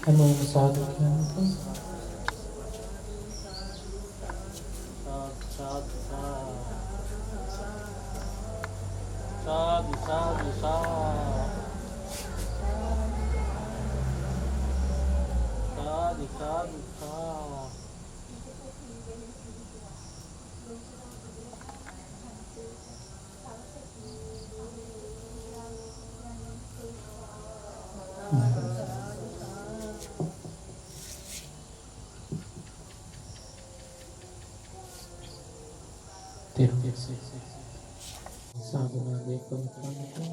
හැමෝම සාදු කියන්නකෝ. Sadhu, sadhu, sadhu. Sadhu, sadhu, sadhu. තෙරුවන් සාදුනාදේ කරන්නකෝ.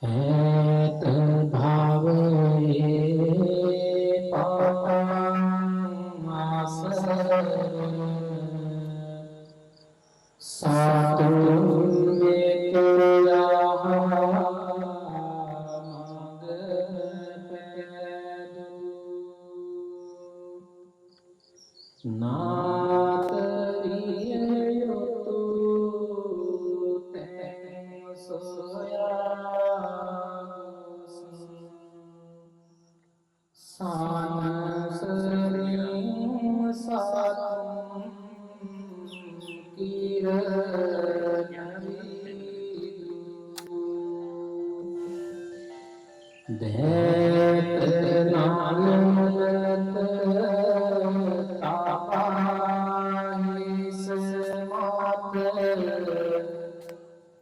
ඈත භවයේ පතං ආසරණ සාතුන් වේතුරා මග පෙදු නාතරිය යොතු තෙන් සොයා සානසරින් සාතුන් දේත නාලමත තාපාහිස මාත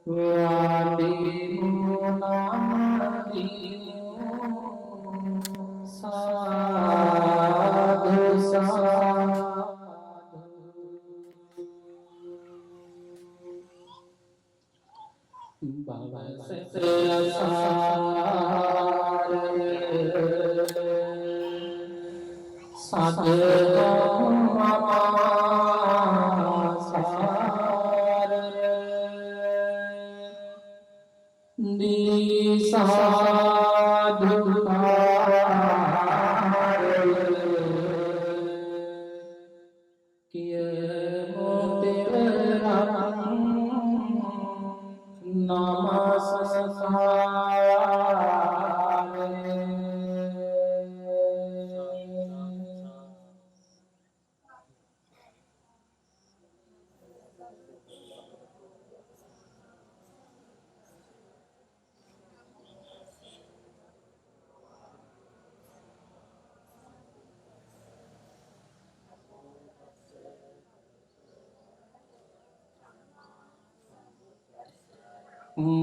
වාදි මුනාදි සාධු සාධු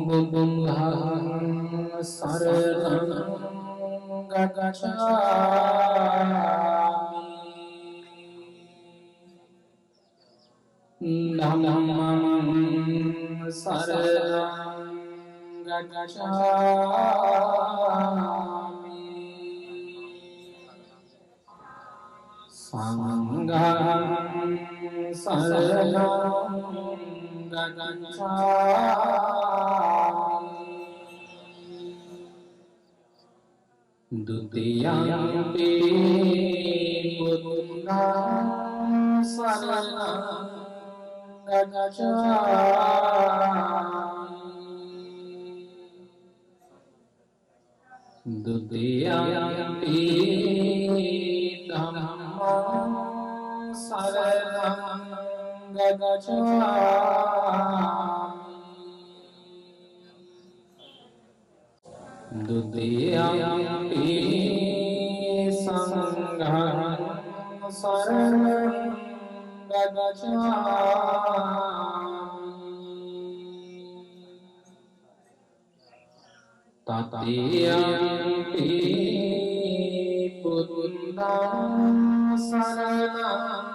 බුදුං සරණං ගච්ඡාමි ධම්මං සරණං ගච්ඡාමි සංඝං සරණං gacchami dutiyampi buddhang saranang gacchami dutiyampi dhammang saranang gacchami dutiyampi sanghang saranang gacchami tatiyampi buddhang saranang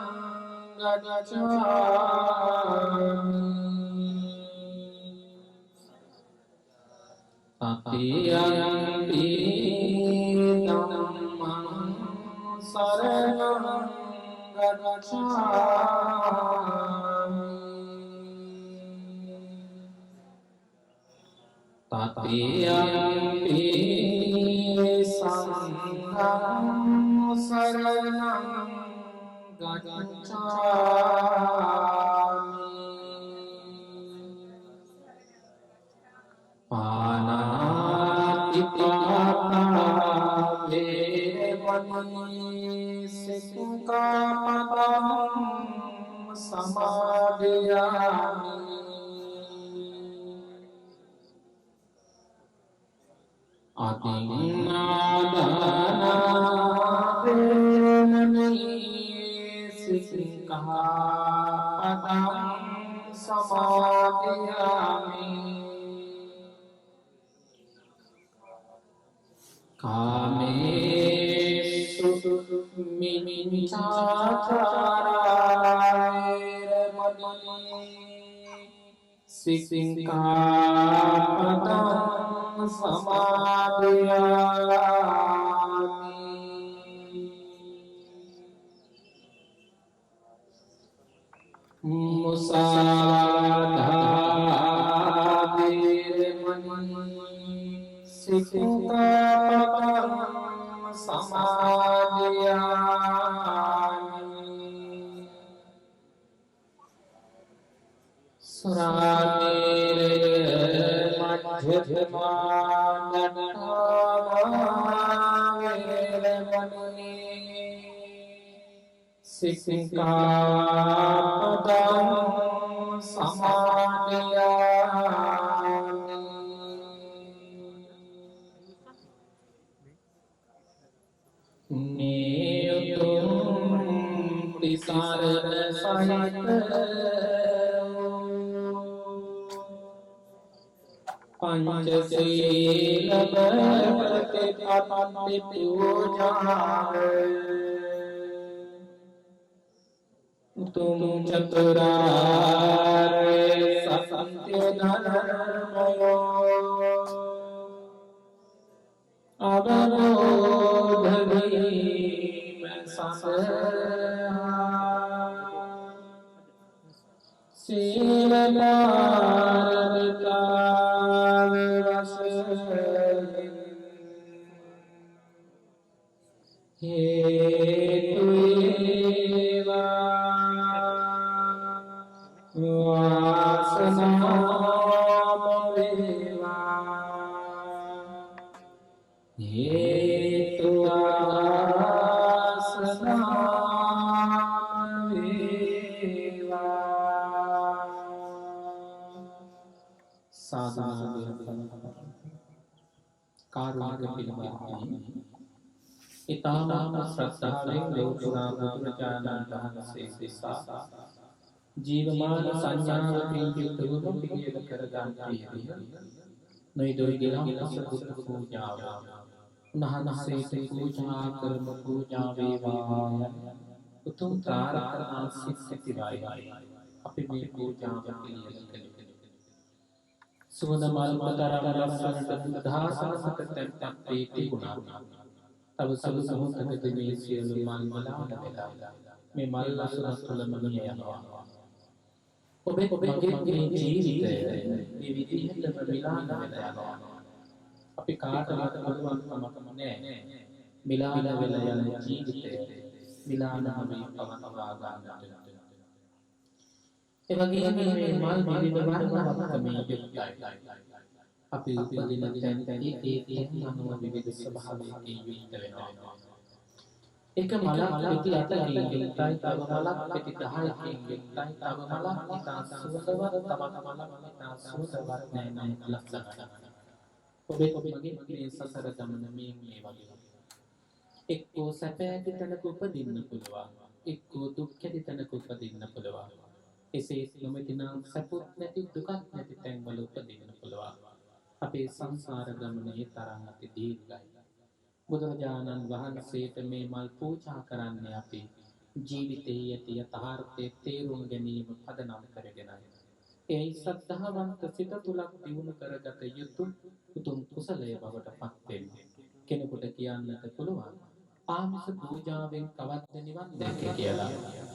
gacchami tatiyampi dhammang saranang gacchami tatiyampi sanghang saranang gacchami panati පාතා වේරමණී සික්ඛාපදං සමාදියාමි අතින්නාදානා වේරමණී සික්ඛාපදං සමාදියාමි කාමේසු මිච්ඡාචාරායරමණී සික්ඛාපදං සමාදියාමි මුසාවාදා වේරමණී සික්ඛාපදං සමාදියාමි සුරාමේරය මජ්ජපමානඨානා වේරමණී සික්ඛාපදං සමාදියාමි නේයතුම් තිසරණ සහිත පංචශීල ප්‍රතිපත්ති පූජාව तुम चतुरार्य सत्य धर्मयो अवबोध भीम शील इताम श्रद्धावें लोकुरा बुद्धजानन वහන්සේ සිසා ජීවමාන සංඥාවකින් යුක්ත වූ පිළියෙල කර ගන්නේදී නොයිදොයි ගෙනම් සුදුසු පූජාව උන්වහන්සේට පූජා කරන පූජා වේවා උතුම් ප්‍රාර්ථනා සිත්තිවයි අපි මේ පූජාව පිළියෙල කළේ සුවඳ මල් මතරම රසකට බුද්ධාසනසක තැන්පත් වී තිබුණා තව සුළු මොහොතකදී මේ සියලු මල් මලාට වෙලා මේ මල් ලසුන තුළම මිය යනවා ඔබේ මගේ ජීවිතය මේ විදිහටම මිලාන වෙලා යනවා අපි කාටවත් බලවන්කමක් නැහැ මිලාන වෙලා යන ජීවිතය මිලානම පවත්වා ගන්නට ඒ වගේම මේ මල් විවිධ වර්ණවත් මේ යුක්තයි අපි උපදින තැන ඒ අනුව විවිධ ස්වභාවයකින් යුක්ත වෙනවා. එක මලක් පිටි 8කින් යුක්තයි, තව මලක් පිටි 10කින් යුක්තයි, තව මලක් ඉතා සුවඳවත්, තවත් මලක් ඉතා සුවඳවත් නැහැ ලස්සනට. ඔබේ මගේ සසර ගමන මේ වගේ. එක්කෝ සැප ඇති තැනක උපදින්න පුළුවන්. එක්කෝ දුක් ඇති තැනක උපදින්න පුළුවන්. එසේ නොමැතිනම් සැපුත් නැති දුකක් නැති තැන්වල උපදින්න පුළුවන්. අපේ සංසාර ගමනේ තරම් අති දීර්ඝයි. බුදුරජාණන් වහන්සේට මේ මල් පූජා කරන්නේ අපි ජීවිතයේ ඇති යථාර්ථයේ තේරුම් ගැනීම පදනම් කරගෙනයි. ඒ සද්ධාවන්ත සිත තුලක් දියුණු කරගත යුතු උතුම් කුසලයේ බවට පත් වෙන්නේ. කෙනෙකුට කියන්නට පුළුවන් ආමිස පූජාවෙන් කවද්ද නිවන් දැකේ කියලා.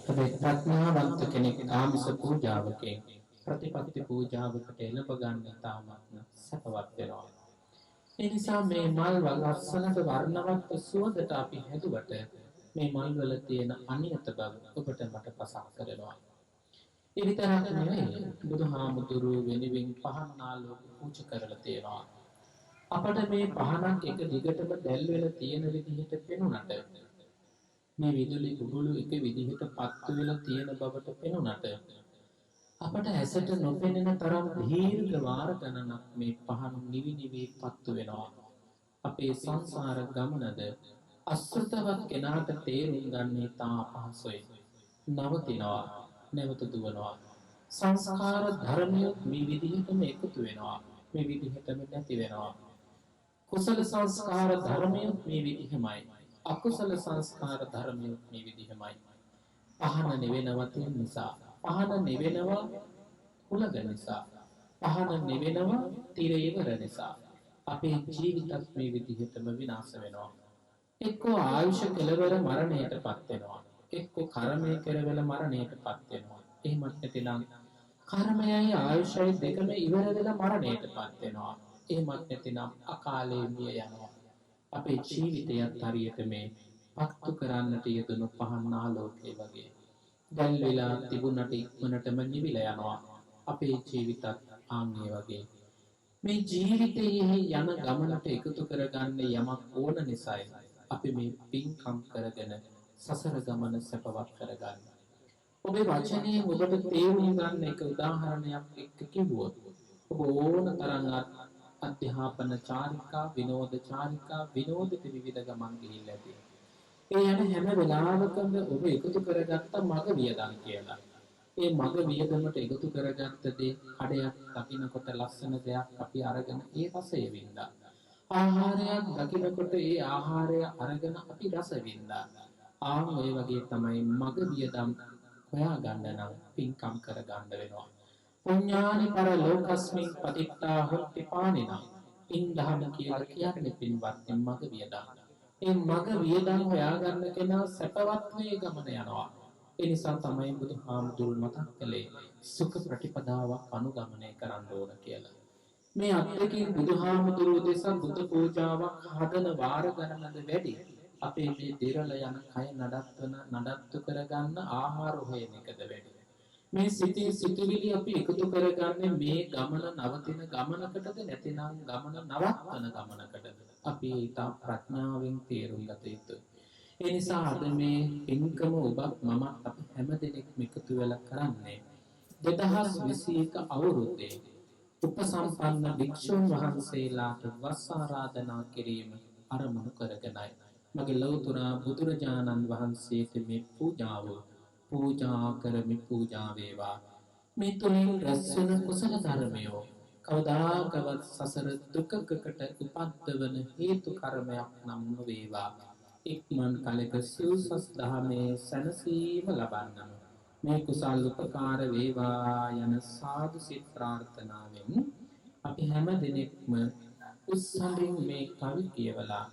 හැබැයි ප්‍රඥාවන්ත කෙනෙක් ආමිස පූජාවකින් ප්‍රතිපත්ති පූජාවකට එළඹ ගන්න තාමත් සපවත් වෙනවා. ඒ නිසා මේ මල් වල ලස්සනට වර්ණවත් සුවඳට අපි හැදුවට මේ මල් වල තියෙන අනියත බව ඔබට මට පසක් කරනවා. ඒ විතරක් නෙවෙයි බුදුහාමුදුරුවෝ වෙනුවෙන් පහන් ආලෝක පූජා කරලා තියෙනවා. අපට මේ පහනක් එක දිගටම දැල් වෙලා තියෙන විදිහට පෙනුනට මේ විදුලි බුබුලු එක විදිහට පත්තු වෙලා තියෙන බවට පෙනුනට අපට ඇසට නොපෙනෙන තරම් දීර්ඝ වාර ගණනක් මේ පහන් නිවි නිවි පත්තු වෙනවා. අපේ සංසාර ගමනද අසෘතවත් කෙනාට තේරුම් ගන්නේ තා අපහසුයි. නවතිනවා, නැවත දුවනවා. සංස්කාර ධර්මයොත් මේ විදිහටම එකතු වෙනවා. මේ විදිහටම නැති වෙනවා. කුසල සංස්කාර ධර්මයොත් මේ විදිහමයි. අකුසල සංස්කාර ධර්මයොත් මේ විදිහමයි. පහන නිවෙනවා තියෙන නිසා. පහන නිවෙනවා උලග නිසා. පහන නිවෙනවා තිරය ඉවර නිසා. අපේ ජීවිතත් මේ විදිහටම විනාශ වෙනවා. එක්කෝ ආයුෂ කෙලවර මරණයටපත් වෙනවා. එක්කෝ කර්මය කෙරවල මරණයටපත් වෙනවා. එහෙමත් නැතිනම් කර්මයයි ආයුෂයි දෙකම ඉවර වෙලා මරණයටපත් වෙනවා. එහෙමත් නැතිනම් අකාලේ මිය යනවා. අපේ ජීවිතයත් හරියට මේ පත්තු කරන්නට යෙදුණු පහන් ආලෝකය වගේ දැල් වෙලා තිබුණට ඉක්මනටම නිවිලා යනවා. අපේ ජීවිතත් ආන්ගේ වගේ මේ ජීවිතයේ යන ගමනට එකතු කරගන්න යමක් ඕන නිසායි අපි මේ පින්කම් කරගෙන සසර ගමන සැපවත් කරගන්න. ඔබේ වචනේ ඔබට තේරුම් ගන්න එක උදාහරණයක් එක්ක කිව්වොත් ඔබ ඕන තරම් අධ්‍යාපන චාරිකා, විනෝද චාරිකා, විනෝදිත විවිධ ගමන් ගිහිල්ලා ඇති. ඒ යන හැම වෙලාවකම ඔබ එකතු කරගත්ත මග වියදම් කියලා. ඒ මග වියදමට එකතු කරගත්ත දේ කඩයක් දකින්නකොට ලස්සන දෙයක් අපි අරගෙන ඒ රසය වින්දා. ආහාරයක් දකින්නකොට ඒ ආහාරය අරගෙන අපි රස වින්දා. ඔය වගේ තමයි මග වියදම් හොයාගන්න නම් පින්කම් කරගන්න වෙනවා. පුඤ්ඤානි පරලෝකස්මින් පතිත්තා හොත්ති පානිනා. පින් දහම කියලා කියන්නේ පින්වත් මග වියදම්. ඒ මග වියදම් හොයාගන්න කෙනා සැපවත් වේ ගමන යනවා. ඒ නිසා තමයි බුදුහාමුදුරුවෝ මතක් කළේ සුඛ ප්‍රතිපදාවක් අනුගමනය කරන්න ඕන කියලා. මේ අත්දැකීම් බුදුහාමුදුරුවෝ දෙසා බුද්ධ පූජාවක් හදන වාර ගණනද වැඩි. අපේ මේ දිරල යන කය නඩත්තු කරගන්න ආහාර හොයන එකද වැඩි. මේ සිතේ සිතුවිලි අපි එකතු කරගන්නේ මේ ගමන නවතින ගමනකටද නැතිනම් ගමන නවත්තන ගමනකටද? අපි ඊට ප්‍රඥාවෙන් තේරුම් ගත යුතුයි. ඒ නිසා අද මේ පින්කම ඔබ මම අපි හැම දෙනෙක්ම එකතු වෙලා කරන්නේ 2021 අවුරුද්දේ උපසම්පන්න භික්ෂුන් වහන්සේලාට වස් ආරාධනා කිරීම අරමුණු කරගෙනයි. මගේ ලෞතර බුදුරජාණන් වහන්සේට මේ පූජාව පූජා කරමි. පූජා වේවා. මේ තුලින් රැස් වෙන කුසල ධර්මයෝ කවදාකවත් සසර දුකකට උපද්දවන හේතු කර්මයක් නම් නොවේවා. ඉක්මන් කලක සිව්සස් දහමේ සැනසීම ලබන්නම මේ කුසල් උපකාර වේවා යන සාදු සිත ප්‍රාර්ථනාවෙන් අපි හැම දිනෙකම උත්සාහයෙන් මේ කවි කියවලා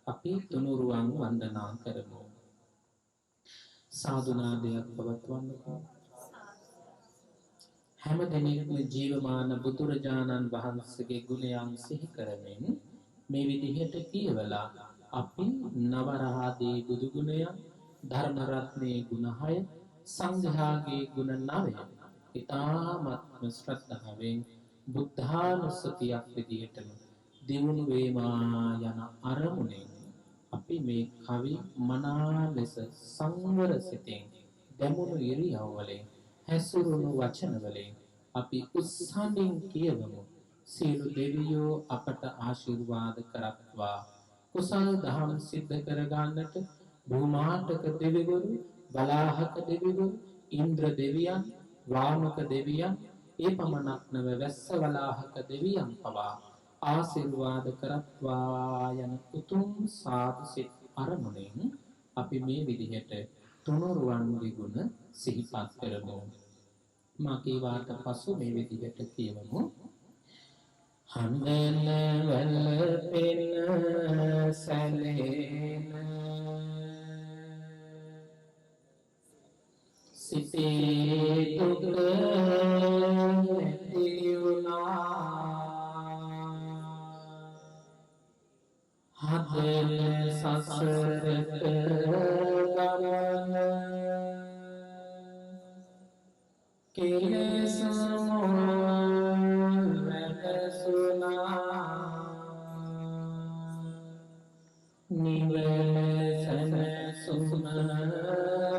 අපි තුනුරුවන් වන්දනා කරමු. සාදුනාදයක් පවත්වන්නකෝ. හැම දිනෙකම ජීවමාන බුදුරජාණන් වහන්සේගේ ගුණයන් සිහි කරමින් මේ විදිහට කියවලා අපි නවරහදී බුදු ගුණයන්, ධර්ම රත්නයේ ගුණ 6, සංඝයාගේ ගුණ 9 ඊ타ත්ම ශ්‍රද්ධාවෙන් බුද්ධානුස්සතියක් විදිහටම දිනුණු වේවා යන අරමුණෙන් අපි මේ කවි මනා ලෙස සංවර සිතෙන් දැමුණු ඉරියව් වලින් හැසුරුණු වචන වලින් අපි උත්සාහයෙන් කියවමු. සියලු දෙවියෝ අපට ආශිර්වාද කරත්වා. කුසල දහම් සිද්ධ කරගන්නට භූමාටක දෙවිවරු, බලාහක දෙවිවරු, ඉන්ද්‍ර දෙවියන්, වාමක දෙවියන්, ඒ පමණක් නොව වැස්ස වලාහක දෙවියන් පවා ආශිර්වාද කරත්වා යන උතුම් සාදු සිත් අරමුණෙන් අපි මේ විදිහට තුනුරුවන්ගේ ගුණ සිහිපත් කරමු. මාගේ වාට පසු මේ විදිහට කියවමු. හඳන වැල්පෙන සැලෙන සිතේ දුක නැති වුණා. හදන සසරට ගමන කෙලෙස් වැටසුණා. නිවන සැනසුම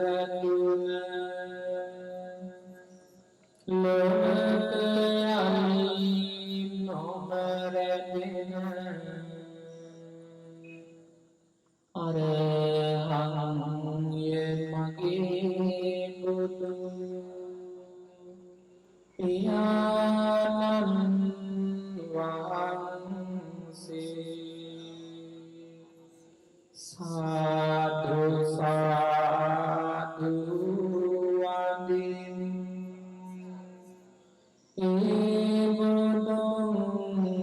රැකුණ ලෝක යමි නොමරෙන අරහං ය මගේ බුදු පියාණන් වහන්සේ සාදු සාදු වඳිමි ඒ බුදුන්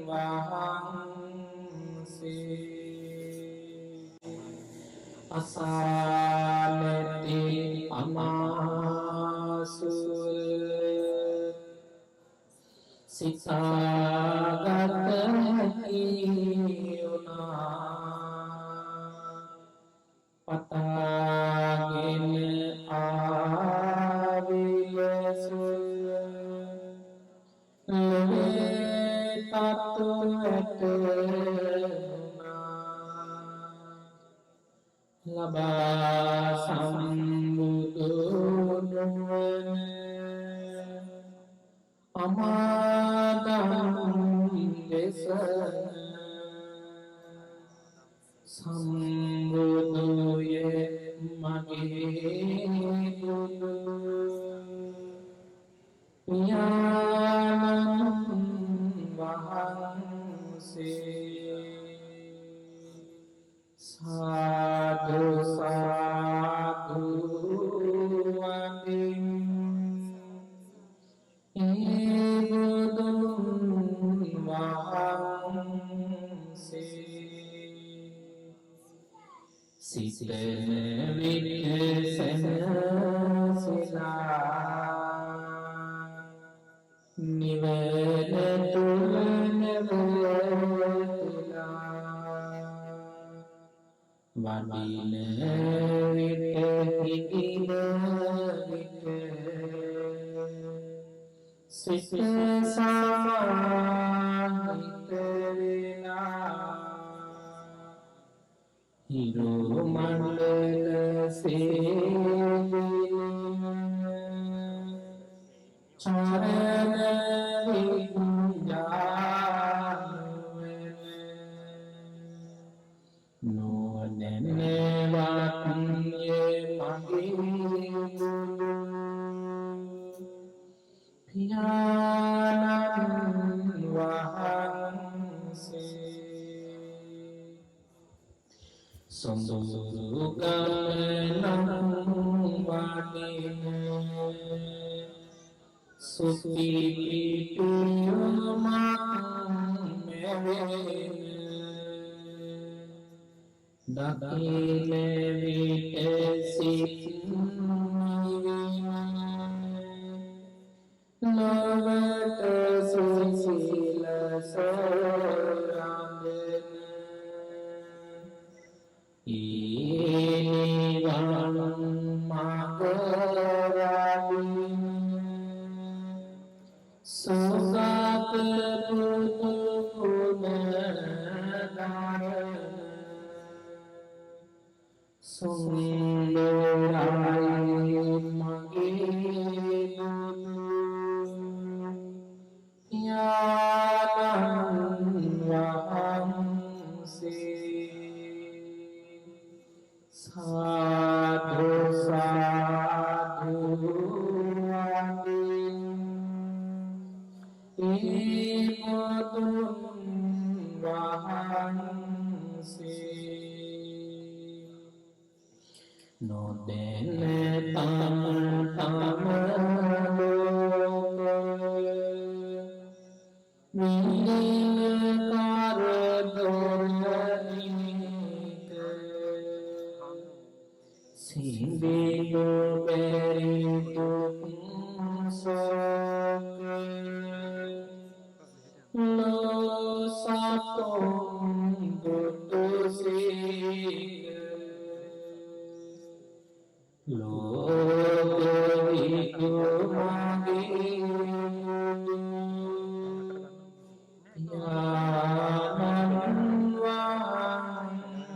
වහන්සේ අසාලති අමාසුර සිතාගත හැකි වුණා පතාගෙන ආවිලස ලොවේ තත්ත්වයට ලබා සම්බුදු නුවණ අමාදම් දෙසන සම්බුදුය මගේ බුදු පියාණන් වහන්සේ සාදු සාදු වඳිමි ඒ බුදුන් වහන්සේ සිතන විට සැනසෙලා නිවන තුල නැවතිලා වඩින විට හිකින විට සිත සමාහිත වෙලා හිරු මණ්ඩල සේවින චරණ විඤ්ඤාණ නොනැනවත් මගේ බුදු පියාණන් වහන්සේ සොඳුරු ගමනං වඩින සුපිලිතුමක් මෙවෙන දකින විට සිත් ලොවට සුසිල සොරඳන ඊනිවන් මගරාවින් සුගත පුතු පුනදාන සුන්දරයි මගේ බුදු පියාණන් වහන්සේ සාදු සාදු වඳිමි ඒ බුදුන් වහන්සේ නොදැන තම තම ලෝක විඳින කරදොරනික සිඳිනු බැරි දුක් සෝක ලෝසතුන් දුටුසීක ලෝකවිදු මගේ බුදු පියාණන් වහන්සේ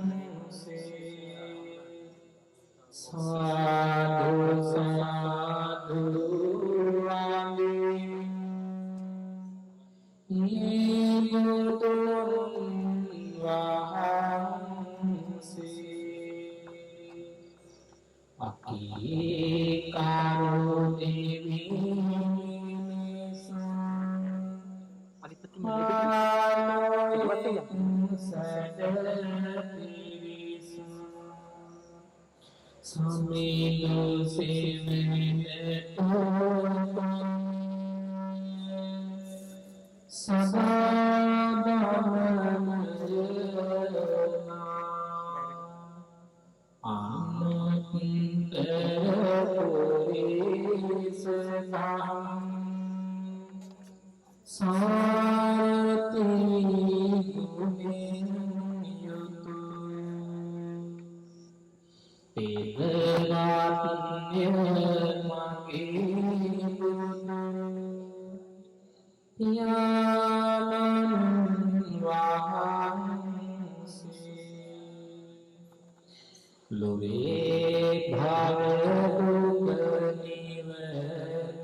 අකීකාරෝ දේවීනිසං අධිපතිnya Jadi සමීලු සේවනේතෝ සදාදමනයනා අනුත්තරපුරිසතං සාරති ගුණෙන් යුතු පෙරවත්ය මගේ බුදු පියාණන් වහන්සේ ලොවේ භව දුක නිවන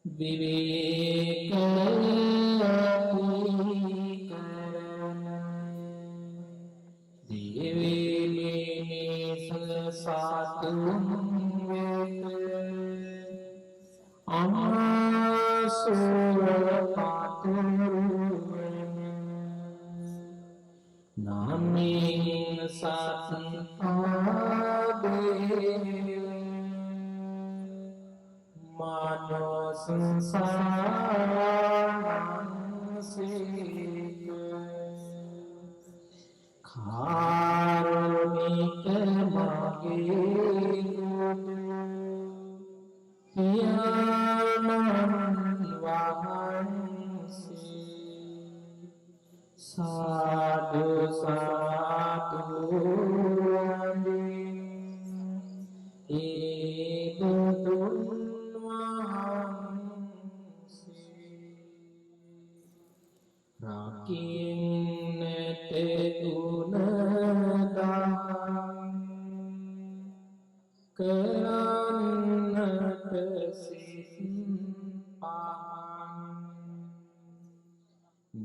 විවේක කරන දිවිමිනිස සතුන් වෙත අමසුර පතුරුවන නාමින් සත්පාදේ මනෝ සංසාරංසික කාරුණික මගේ බුදු පියාණන් වහන්සේ සාදු සාදු වන්දි ඒ බුදුන් රකින්නට ගුණදහම් කරන්නට සිත් පහන්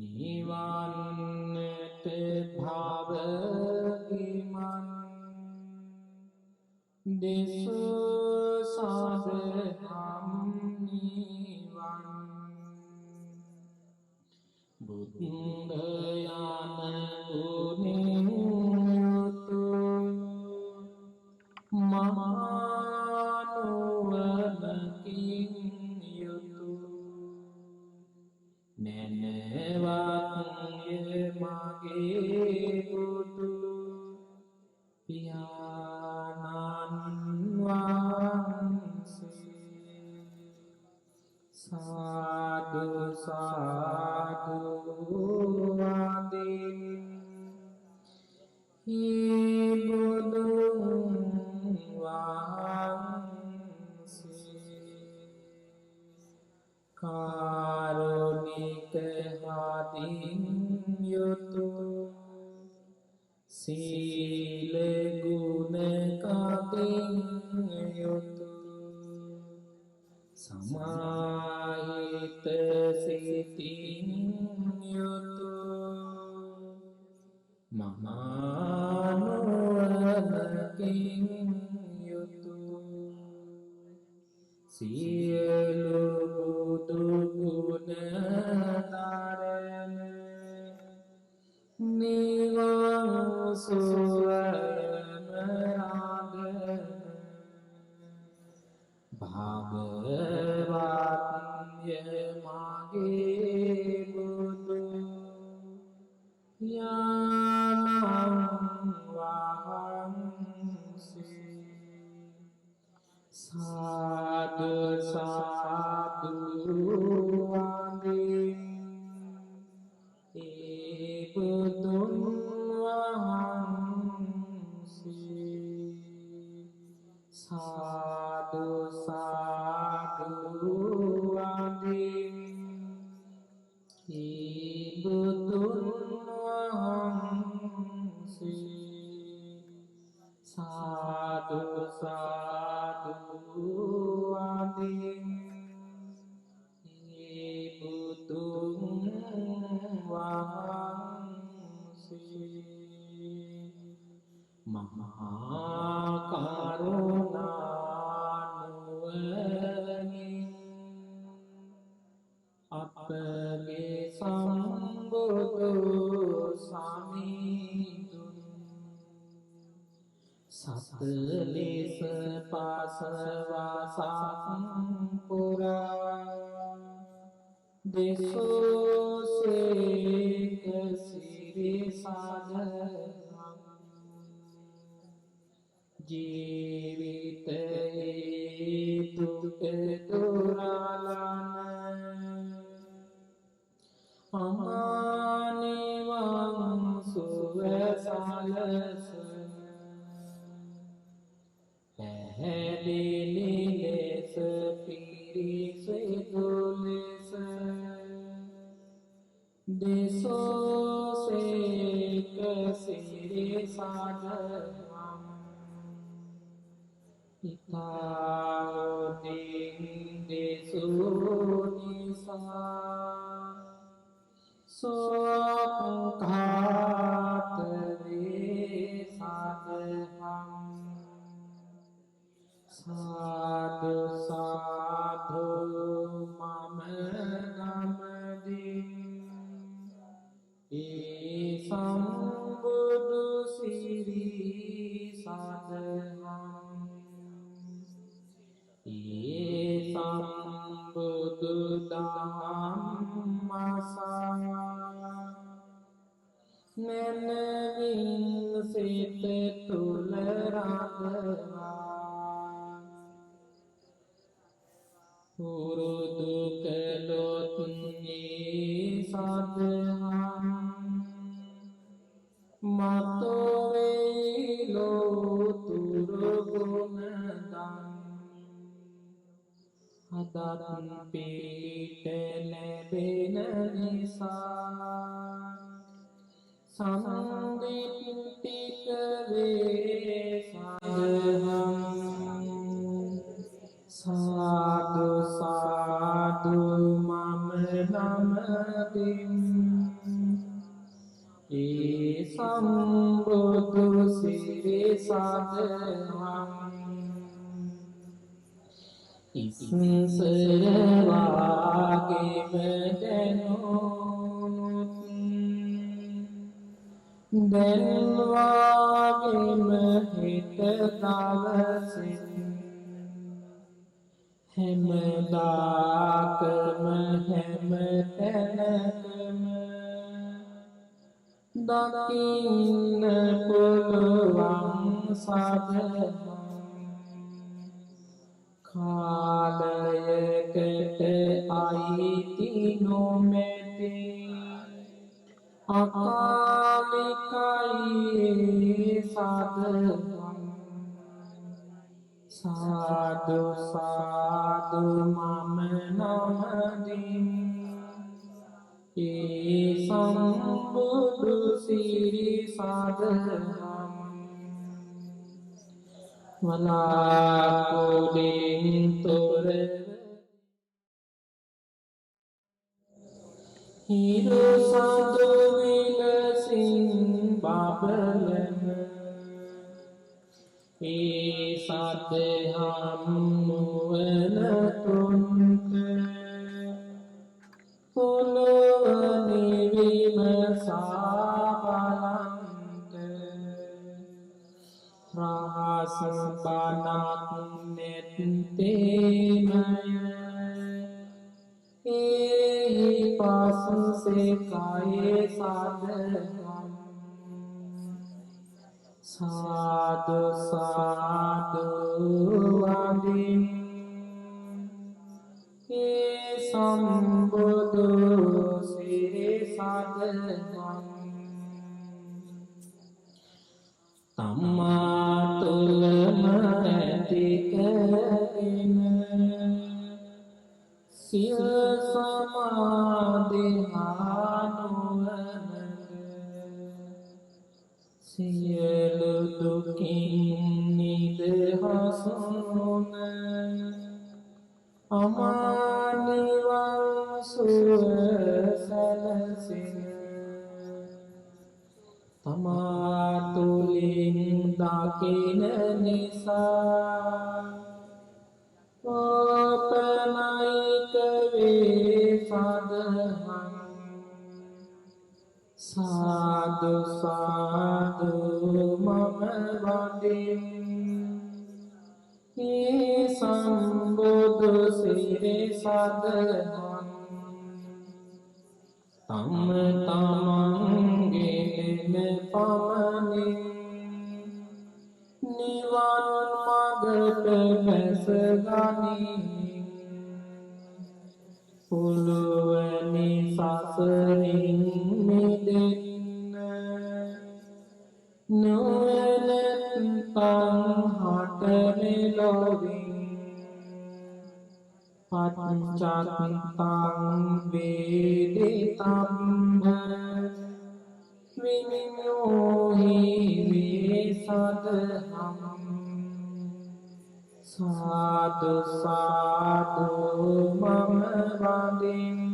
නිවන්නට භව ගිමන් දෙසෝ සදහම් නිවන් බුද්ධ යන ගුණෙන් යුතු මහනුවණකින් යුතු නැනවත්ය මගේ බුදු පියාණන් වහන්සේ සාදු සාදු වන්දි හේ බුදුන් වහන්සේ කාරුණික හදින් යුතු සීල ගුණ කදින් යුතු සමාහිත සිතින් යුතු මහනුවණකින් යුතු සියලු බුදු ගුණ දරන නිවන් සුවයම රාගන භාගවත්ය මගේ බුදු පියාණන් වහන්සේ සාදු සාදු වන්දි ඒ බුදුන් වහන්සේ සාදු සාදු වන්දි ඒ බුදුන් වහන්සේ සතලෙස පාසවාසං පුරා දෙසෝසේක සිරි සාධනං ජීවිතයේ දුක දුරාලන අමානිවං සුව සලසන පැහැදිලි ලෙස පිරිසිදු ලෙස දෙසෝසේක සිරි සාධනං ඉතාවතින් දෙසූ නිසා සෝකාත වේ සාධනං සාදු සාදු මම නමදින් ඒ සම්බුදු සිරි සාධනං ඒ සම්බුදු ධම්මසා මනවින් සිත තුල රඳවා පුරුදු කළොත් ඒ සාධනං මතෝ වේ ලෝතුරු ගුණදම් අදත් පිට ලැබෙන නිසා සම්දිත්තික වේ සාධනං සාදු සාදු මම නමදින් ඒ සම්බුදු සිරි සාධනං ඉස්සර වාගේම දැනුනුත් දැන් වාගේම හිත දවසින් හැමදාකම හැම තැනකම දකින්න පුළුවන් සාධනං කාලයකට අයිති නොමැති අකාලිකයි සාධනං සාදු සාදු මම නමදින් ඒ සම්බුදු සිරි සාධනං වලාකුඩින් තොර හිරු සඳු විලසින් බබලන ඒ සදහම් නුවණ තුන්ක පොළොවනි විමසා බලන්ත රහස බණක් නැත්තේමය එහි පසුසේ කයේ සාධනං සාදු සාදු වදින් ඒ සම්බුදු සිරි සාධනං තමා තුළම ඇති කරගෙන සිය සමාධි නුවණක සියලු දුකින් නිදහස් වුණ අමා නිවන් සුව සැලසෙන තමා තුළින් දකින නිසා ඕපනයික වේ සාධනං සාදු साधु मम वंदिनी संबुदु सिरि सदहं तम तमंगिन पमनि निवन मगत बस गानी पुलुवनि सासरिं निदिन नुवनत तं हटने लोविं पंचक्तं वेदितं विनियोहि विसदहं साधु साधु मम वंदिनी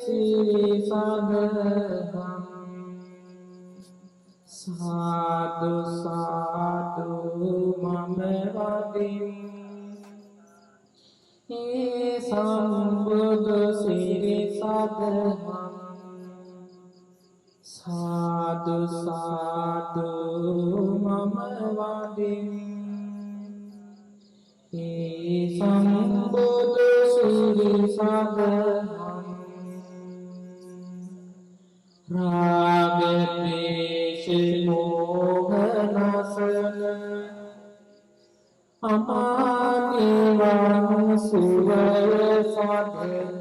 सिरि सदहं साधु साधु मम वंदिनी संबुदु सिरि सदहं साधु साधु मम वंदिनी संबुदु सिरि सदहं राग द्वेष मोह नाशन अमानिवां सुवर साधन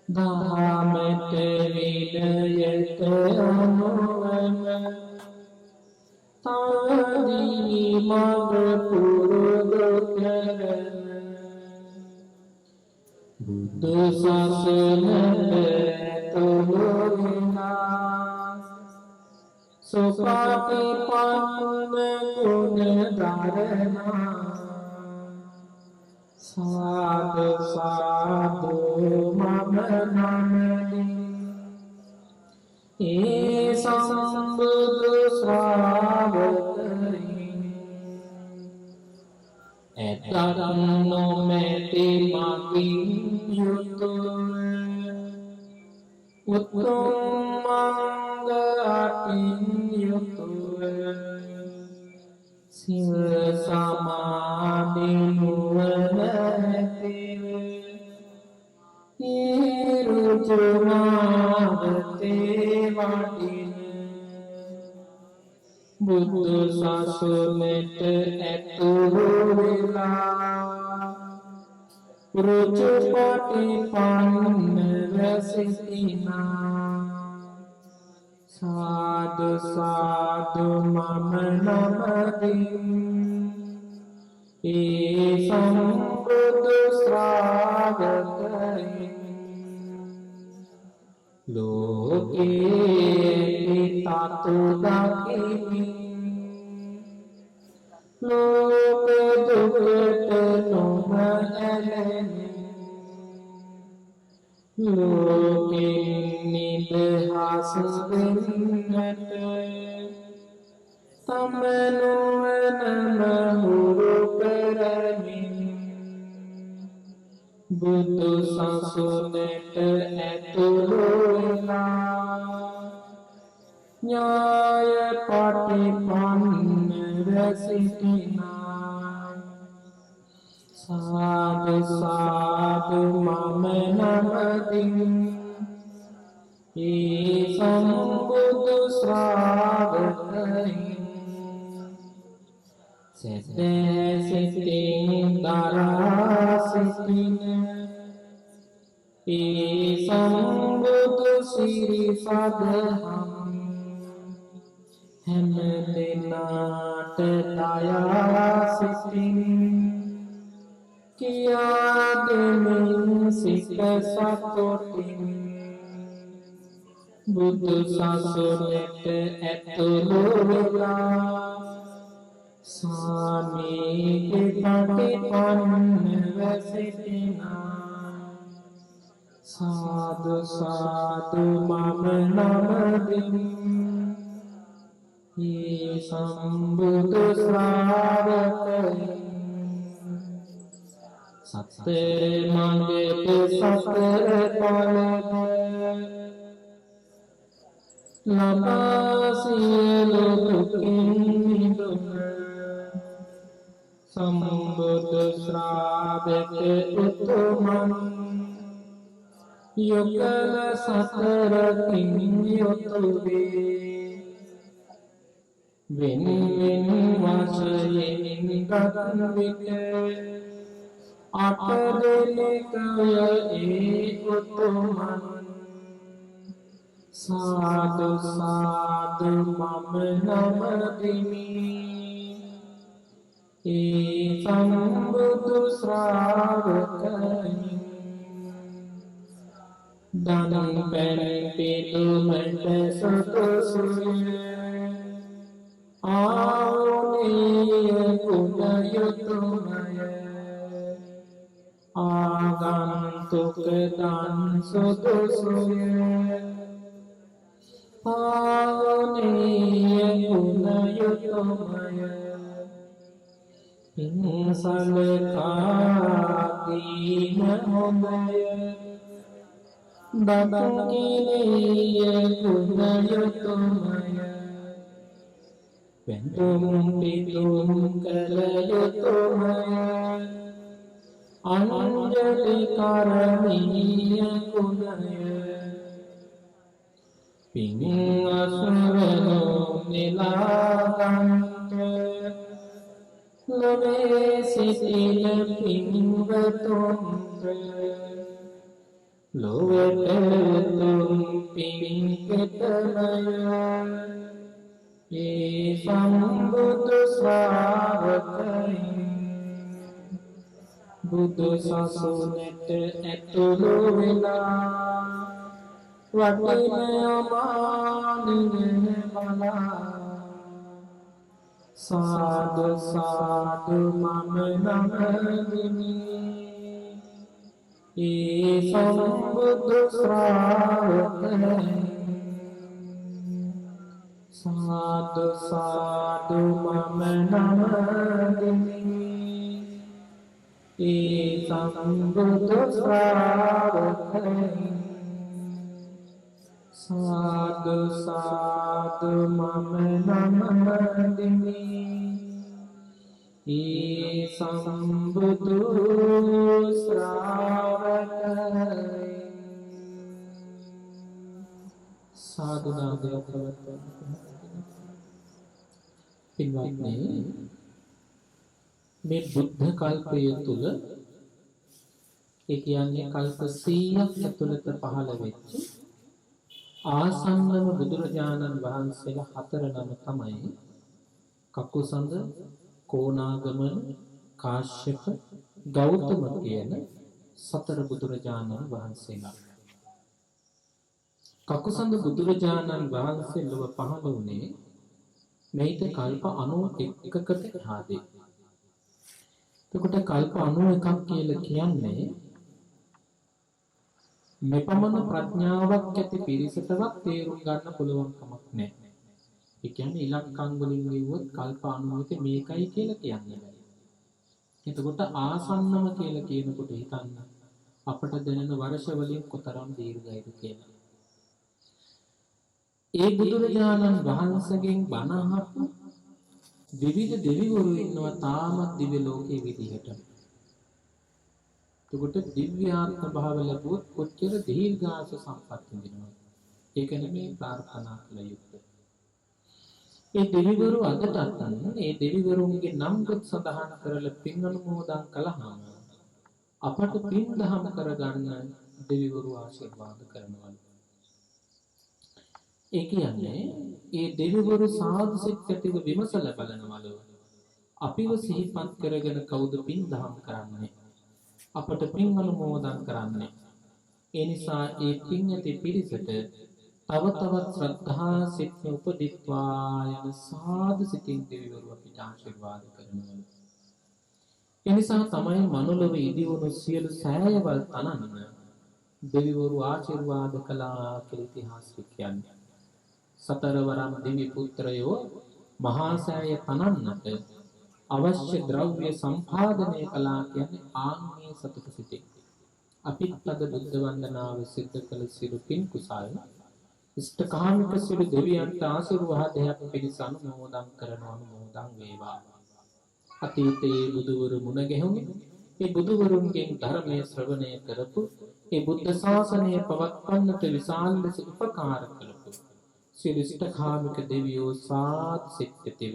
धामत विलयत अनुवन तारी मग पुरुदुकरन बुद्ध शासन तुलना सुपातिपन्न गुण धारणा साधु साधु मम नमनि संबुदु श्रावकरि एतन्नो मेति मागिं युतुं उत्तमंग अतिं युतुं सिल समाधि नुवन तेव रुजुमावते वाटिन बुद्ध शासनेत एतुला रुजुपटिपन्न रसिकिना साधु साधु मम नमनि संबुदु श्रावकरि लोके तातु दाकिनी लोक दुखत नोहलनि लोके निदहास विन्नत तमनुवन बहुरु करमि बुद्ध शासनेत एतुला न्याय पटिपन्न रसिकिना साधु साधु मम नमनि संबुदु श्रावकरि सते सितिं दरासितिन संबुदु सिरि सदहं हम दिनाट दया सितिं किया दिन सिक सतोटिं बुद्ध शासनेत एतुला स्वामी के पटिपन्न रसिकिना साधु साधु मम नमनि संबुदु श्रावकरि सत्तर मंगत सत्तर फल ලබා සියලු දුකින් මිදුන සම්බුදු ශ්‍රාවක උතුමන් යුගල සතරකින් යුතු වේ වෙන වෙන වශයෙන් ගත් විට අපදෙනකය ඒ උතුමන් සාදු සාදු මම නමදිමි ඒ සම්බුදු ශ්‍රාවකයන් දනං පැන පිටුමට සුදුසුය ආවුනීය ගුණයුතුමය ආගන්තුක දන් සුදුසුය ආවුනීය ගුණයුතුමය පින්සලකාදීන හොඳය දදකිනීය ගුණයුතුමය වෙන්තුම් පිතුම් කළ යුතුමය අනංජලි කරණීය ගුණය පින් අසුරනෝ නිලාගන්ත ලොවේ සිටින පින්වතුන්ට ලොවට උතුම් පින් කෙතමය ඒ සම්බුදු ශ්‍රාවකයන් බුදු සසුනට ඇතුළු වෙලා වටින අමානින මලා සාදු සාදු මම නමදිමි ඒ සම්බුදු ශ්‍රාවකයන් සාදු සාදු මම නමදිමි ඒ සම්බුදු ශ්‍රාවකයන් සාදු සාදු මම නමදිමි ඒ සම්බුදු ශ්‍රාවකයන් සාදු නාදය පින්වත්නි මේ බුද්ධ කල්පය තුල ඒ කියන්නේ කල්ප 100ක් ඇතුළත පහළ වෙච්ච ආසන්නම බුදුරජාණන් වහන්සේලා හතර නම තමයි කකුසඳ, කොණාගමන, කාශ්‍යප, ගෞතම කියන සතර බුදුරජාණන් වහන්සේලා. කකුසඳ බුදුරජාණන් වහන්සේ ලොව පහළ වුණේ මේිට කල්ප 91කට එහාදී. එතකොට කල්ප 91ක් කියලා කියන්නේ මෙපමණ ප්‍රඥාවක් ඇති පිරිසටවත් තේරුම් ගන්න පුළුවන් කමක් නැහැ. ඒ කියන්නේ ඉලක්කම් වලින් ලියුවොත් කල්ප 91 මේකයි කියලා කියන්නේ බෑ. එතකොට ආසන්නම කියලා කියනකොට හිතන්න අපට දැනෙන වර්ෂ වලින් කොතරම් දීර්ඝයිද කියලා. ඒ බුදුරජාණන් වහන්සේගෙන් බණ අහපු විවිධ දෙවිවරු ඉන්නවා තාමත් දිව්‍ය ලෝකයේ විදිහට. එතකොට දිව්‍යාත්ම භාව ලැබුවොත් කොච්චර දීර්ඝාස සම්පත් විඳිනවද? ඒක නෙමෙයි ප්‍රාර්ථනා කළ යුත්තේ. ඒ දෙවිවරු අදටත් ඒ දෙවිවරුන්ගේ නම් කොට සඳහන් කරලා පින් අනුමෝදන් කළාම අපට පින් දහම් කරගන්න දෙවිවරු ආශිර්වාද කරනවා. ඒ කියන්නේ ඒ දෙවිවරු සාදු සිත් ඇතිව විමසලා බලනවලු අපිව සිහිපත් කරගෙන කවුද පින් දහම් කරන්නේ? අපට පින් අනුමෝදන් කරන්නේ. ඒ නිසා ඒ පින් ඇති පිරිසට තව තවත් ශ්‍රද්ධා සිත් උපදිත්වා යන සාදු සිතින් දෙවිවරු අපිට ආශිර්වාද කරනවා. ඒ නිසා තමයි මනුලොවේ ඉදිවුණු සියලු සෑයවල් තනන්න දෙවිවරු ආශිර්වාද කළා කියලා ඉතිහාසය කියන්නේ. සතරවරම් දිව්‍ය පුත්‍රයෝ මහා සෑය තනන්නට අවශ්‍ය ද්‍රව්‍ය සම්පාදනය කළා කියන්නේ ආන්මී සතුට සිටින්. අපිත් අද බුද්ධ වන්දනාව සිද්ධ කළ සිරු පින් කුසල් ඉෂ්ඨකාමික සිළු දෙවියන්ට ආශිර්වාදයක් පිණිස අනුමෝදන් කරන අනුමෝදන් වේවා. අතීතයේ බුදුවරු මුණ ගැහුණු මේ බුදුවරුන්ගෙන් ධර්මයේ ශ්‍රවණය කරපු මේ බුද්ධ ශාසනය පවත්වන්නට විශාල ලෙස උපකාර කළපු සිළු ඉෂ්ඨකාමික දෙවියෝ සාදු සිත්තිව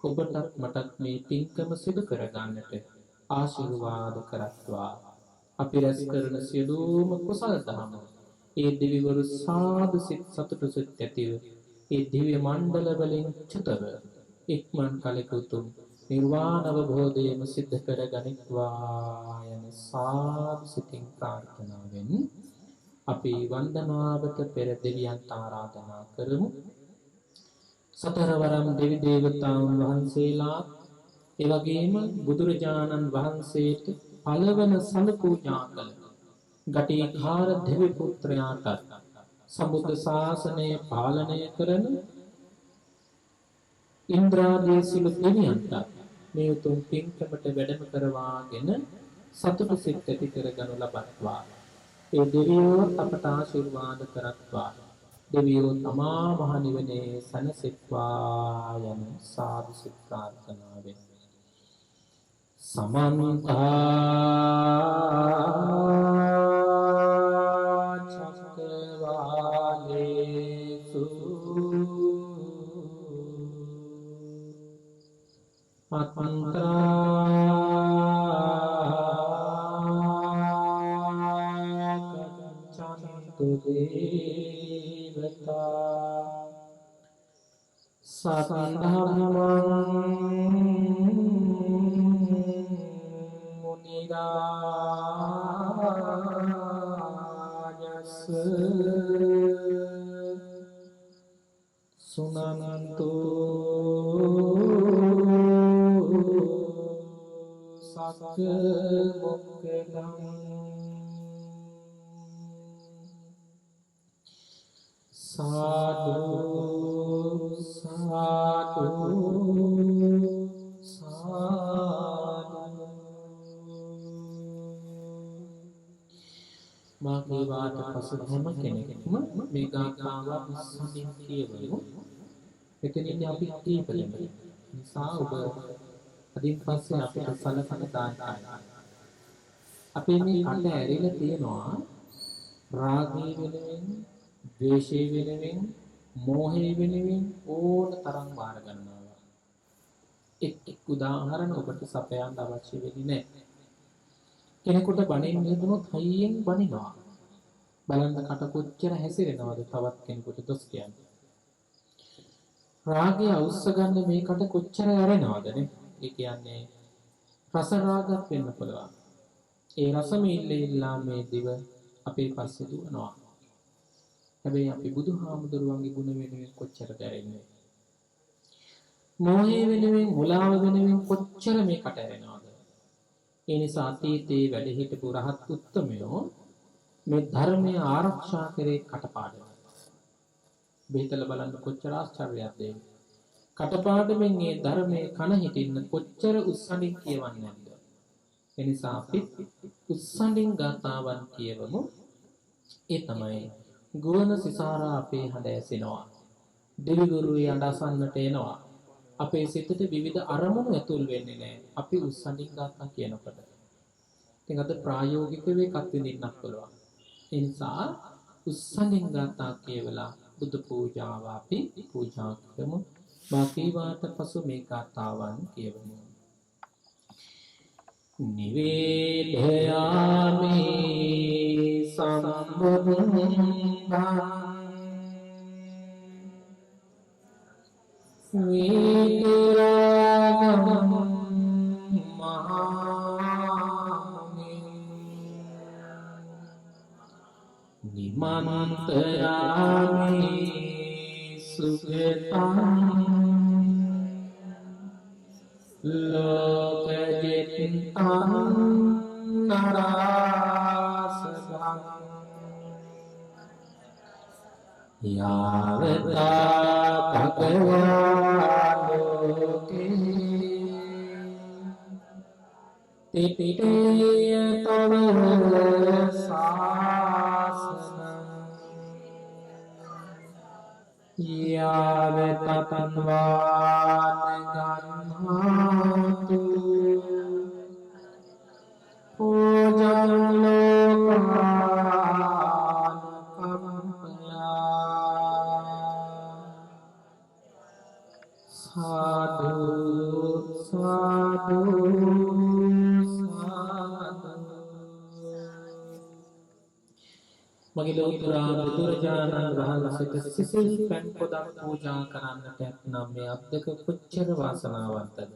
ඔබටත් මටත් මේ පින්කම සිදු කරගන්නට ආශිර්වාද කරත්වා. අපි රැස් කරන සියලුම කුසල ධර්ම ඒ දෙවිවරු සාදු සිත් සතුටු සිත් ඇතිව ඒ දිව්‍ය මණ්ඩල වලින් චුතව ඉක්මන් කලකුතුම් නිර්වාණ අවබෝධයම සිද්ධ කර ගනිත්වා යන සාදු සිතින් ප්‍රාර්ථනාවෙන් අපි වන්දනාවට පෙර දෙවියන්ට ආරාධනා කරමු. සතරවරම් දෙවි දේවතාවුන් වහන්සේලා එවැගේම බුදුරජාණන් වහන්සේට පළවන සල පූජා කළ ගටිකාර දෙවි පුත්‍රයාට සම්බුද්ධ ශාසනය පාලනය කරන ඉන්ද්‍රාදී සිළු දෙවියන්ට මේ උතුම් පින්කමට වැඩම කරවාගෙන සතුට සිත් ඇති කරගනු ලබත්වා. ඒ දෙවියෝ අපට ආශිර්වාද කරත්වා. දෙවියෝ තමා මහ නිවනේ සැනසෙත්වා යන සාදු සිත් ප්‍රාර්ථනාවෙන් සමන්ත චක්කවාලේසු අත්මන්ත්‍රාකච්ඡන්තු දේවතා සතධම්මං මුනිරාජස් සුනන්තු සක්ක මොක්ඛදං සාදු සාදු සාදු. මාගේ වාට පසු හැම කෙනෙක්ම මේ ගාථාව ඉස්සමින් කියවමු. එතනින් අපි කීපෙමු. නිසා ඔබ අදින් පස්සේ අපිට සලකන දායකයි. අපේ මේ කට ඇරිලා තියෙනවා රාගී වෙනුවෙන්, ද්වේෂී වෙනුවෙන්, මෝහේ වෙනුවෙන් ඕන තරම් වාර ගන්නවා. එක් උදාහරණ ඔබට සපයන්න අවශ්‍ය වෙන්නේ නැහැ. කෙනෙකුට බණින්න හදුනොත් හයියෙන් බණිනවා. බලන්න කට කොච්චර හැසිරෙනවද තවත් කෙනෙකුට දොස් කියන්නේ. රාගය අවශ්‍ය ගන්න මේ කට කොච්චර ඇරෙනවද නේ? ඒ කියන්නේ රස රාගයක් වෙන්න පුළුවන්. ඒ රස මිල්ලෙලා මේ දිව අපේ පස්සේ දුවනවා. හැබැයි අපි බුදුහාමුදුරුවන්ගේ ගුණ වෙනුවෙන් කොච්චර දැරෙන්නේ. මෝහය වෙනුවෙන්, මුලාව වෙනුවෙන් කොච්චර මේ කට ඇරෙනවද? ඒ නිසා අතීතයේ වැඩ හිටපු රහත් උත්තමයෝ මේ ධර්මය ආරක්ෂා කරේ කටපාඩම. බෙහෙතල බලන්න කොච්චර ආශ්චර්යයක්ද ඒ. කටපාඩමෙන් මේ ධර්මයේ කන හිටින්න කොච්චර උස්සනින් කියවන්නේ නැද්ද? ඒ නිසා අපි උස්සනින් ගාතාවන් කියවමු. ඒ තමයි ගුවන සිසාරා අපේ හඬ ඇසෙනවා. දෙවිගුරු යඬ අසන්නට එනවා. අපේ සිතට විවිධ අරමුණු ඇතුල් වෙන්නේ නැහැ. අපි උස්සනින් ගාථා කියනකොට. ඉතින් අද ප්‍රායෝගිකව එකක් විඳින්නත් පුළුවන්. ඒ නිසා උස්සනින් ගාථා කියවලා බුදු පූජාව අපි පූජා කරමු. මාකීවාට පසු මේ ගාථාවන් කියවමු. නිවේදයාමි සම්බුද්ධං වේතරාගම මහාමි නිමන්තයාමි සුගතං ලෝකජිතං නරාසසං යාවතා භගවා ලෝකේ තිපිටේය තව සාසනං यावतन्वान् गन्हातु पूजं लोकानुकम्पया साधु साधु साधु। මගේ ලෝතුරා බුදුරජාණන් වහන්සේට සිසිල් පැන් පොදක් පූජා කරන්නට ඇතනම් මේ අද්දක කොච්චර වාසනාවන්තද.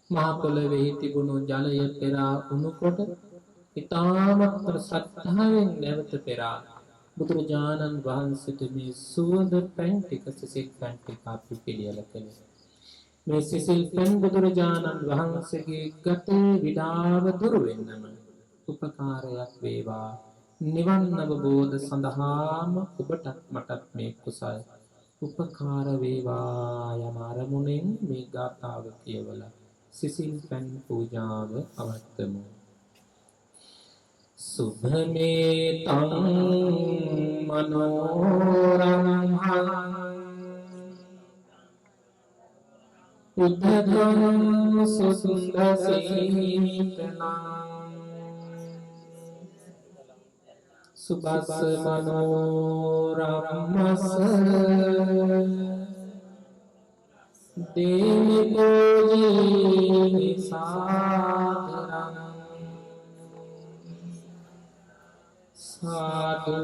මහා පොළොවේ තිබුණු ජලය පෙරා උණුකොට ඉතාමත්ම ශ්‍රද්ධාවෙන් නැවත පෙරා බුදුරජාණන් වහන්සේට මේ සුවඳ පැන් ටික සිසිල් පැන් ටික අපි පිළියෙල කළේ. මේ සිසිල් පැන් බුදුරජාණන් වහන්සේගේ ගතේ විඩාව දුරු වෙන්නම උපකාරයක් වේවා. නිවන් අවබෝධ සඳහාම ඔබටත් මටත් මේ කුසල් උපකාර වේවා යන අරමුණෙන් මේ ගාථාව කියවලා සිසිල් පැන් පූජාව අවත්තමු. සුභමේ තං මනෝරංහං උද්ධතං සුසුන්දසීතනං සුබස්ස මනෝරම්මස්ස දේවි පූජී සාදරං සාදු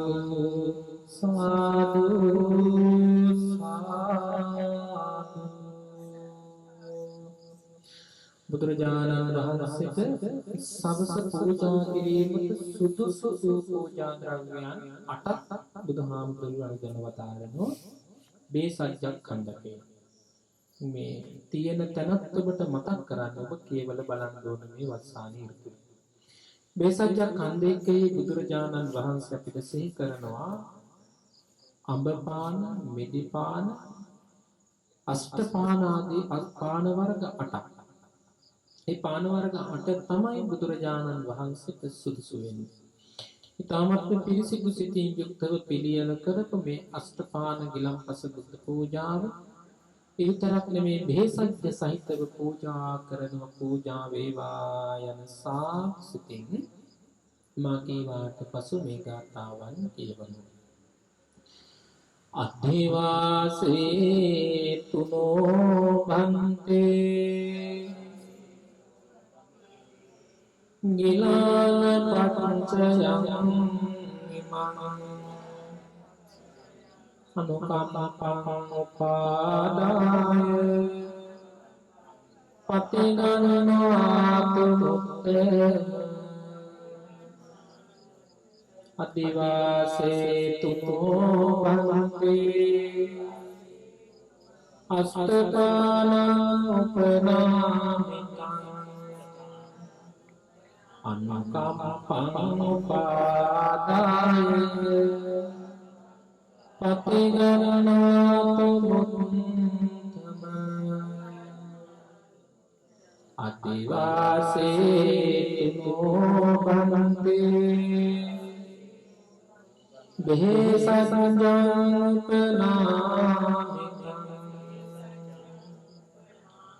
සාදු සාදු. බුදුරජාණන් වහන්සේට සවස පූජා කිරීමට සුදුසු පූජා ද්‍රව්‍යයන් 8ක් බුදුහාමුදුරුවෝ ගැන වදාරනවා. බේසජ්ජක් ඛණ්ඩකේ මේ තියෙන තැනත් ඔබට මතක් කරන්න ඔබ කේවල බලන්න ඕන මේ වස්සානී ඍතුවේ. බේසජ්ජක් ඛණ්ඩකේ බුදුරජාණන් වහන්සේ අපිට සිහි කරනවා අඹපාන, මෙදිපාන, අෂ්ටපාන ආදී පාන වර්ග 8ක්. ඒ පාන වර්ග 8 තමයි බුදුරජාණන් වහන්සේට සුදුසු වෙන්නේ. ඊටමත් පිරිසිදු සිතින් යුක්තව පිළියෙල කරපු මේ අෂ්ටපාන ගිලම්පස බුද්ධ පූජාව ඊතරක් නෙමේ බෙහෙසජ්ජ සහිතව පූජා කරන පූජා වේවා යන සාක්ෂිතින් මාගේ වාට පසු මේ ගාථාවන් කියවමු. අධිවාසේ තුනෝ භන්තේ ගිලාන පංචයං ඉමං අනුකම්පං උපාදාය පතිගණනාතු මුත්තේ අදිවාසේ තුතෝ භවන්තේ අෂ්ටපාන උපනාමිකං අනුකම්පං උපාදාය පතිගණනාතු මුත්තම අදිවාසේ තුතෝ භවන්තේ බෙහෙසජ්ජං උපනාමිකං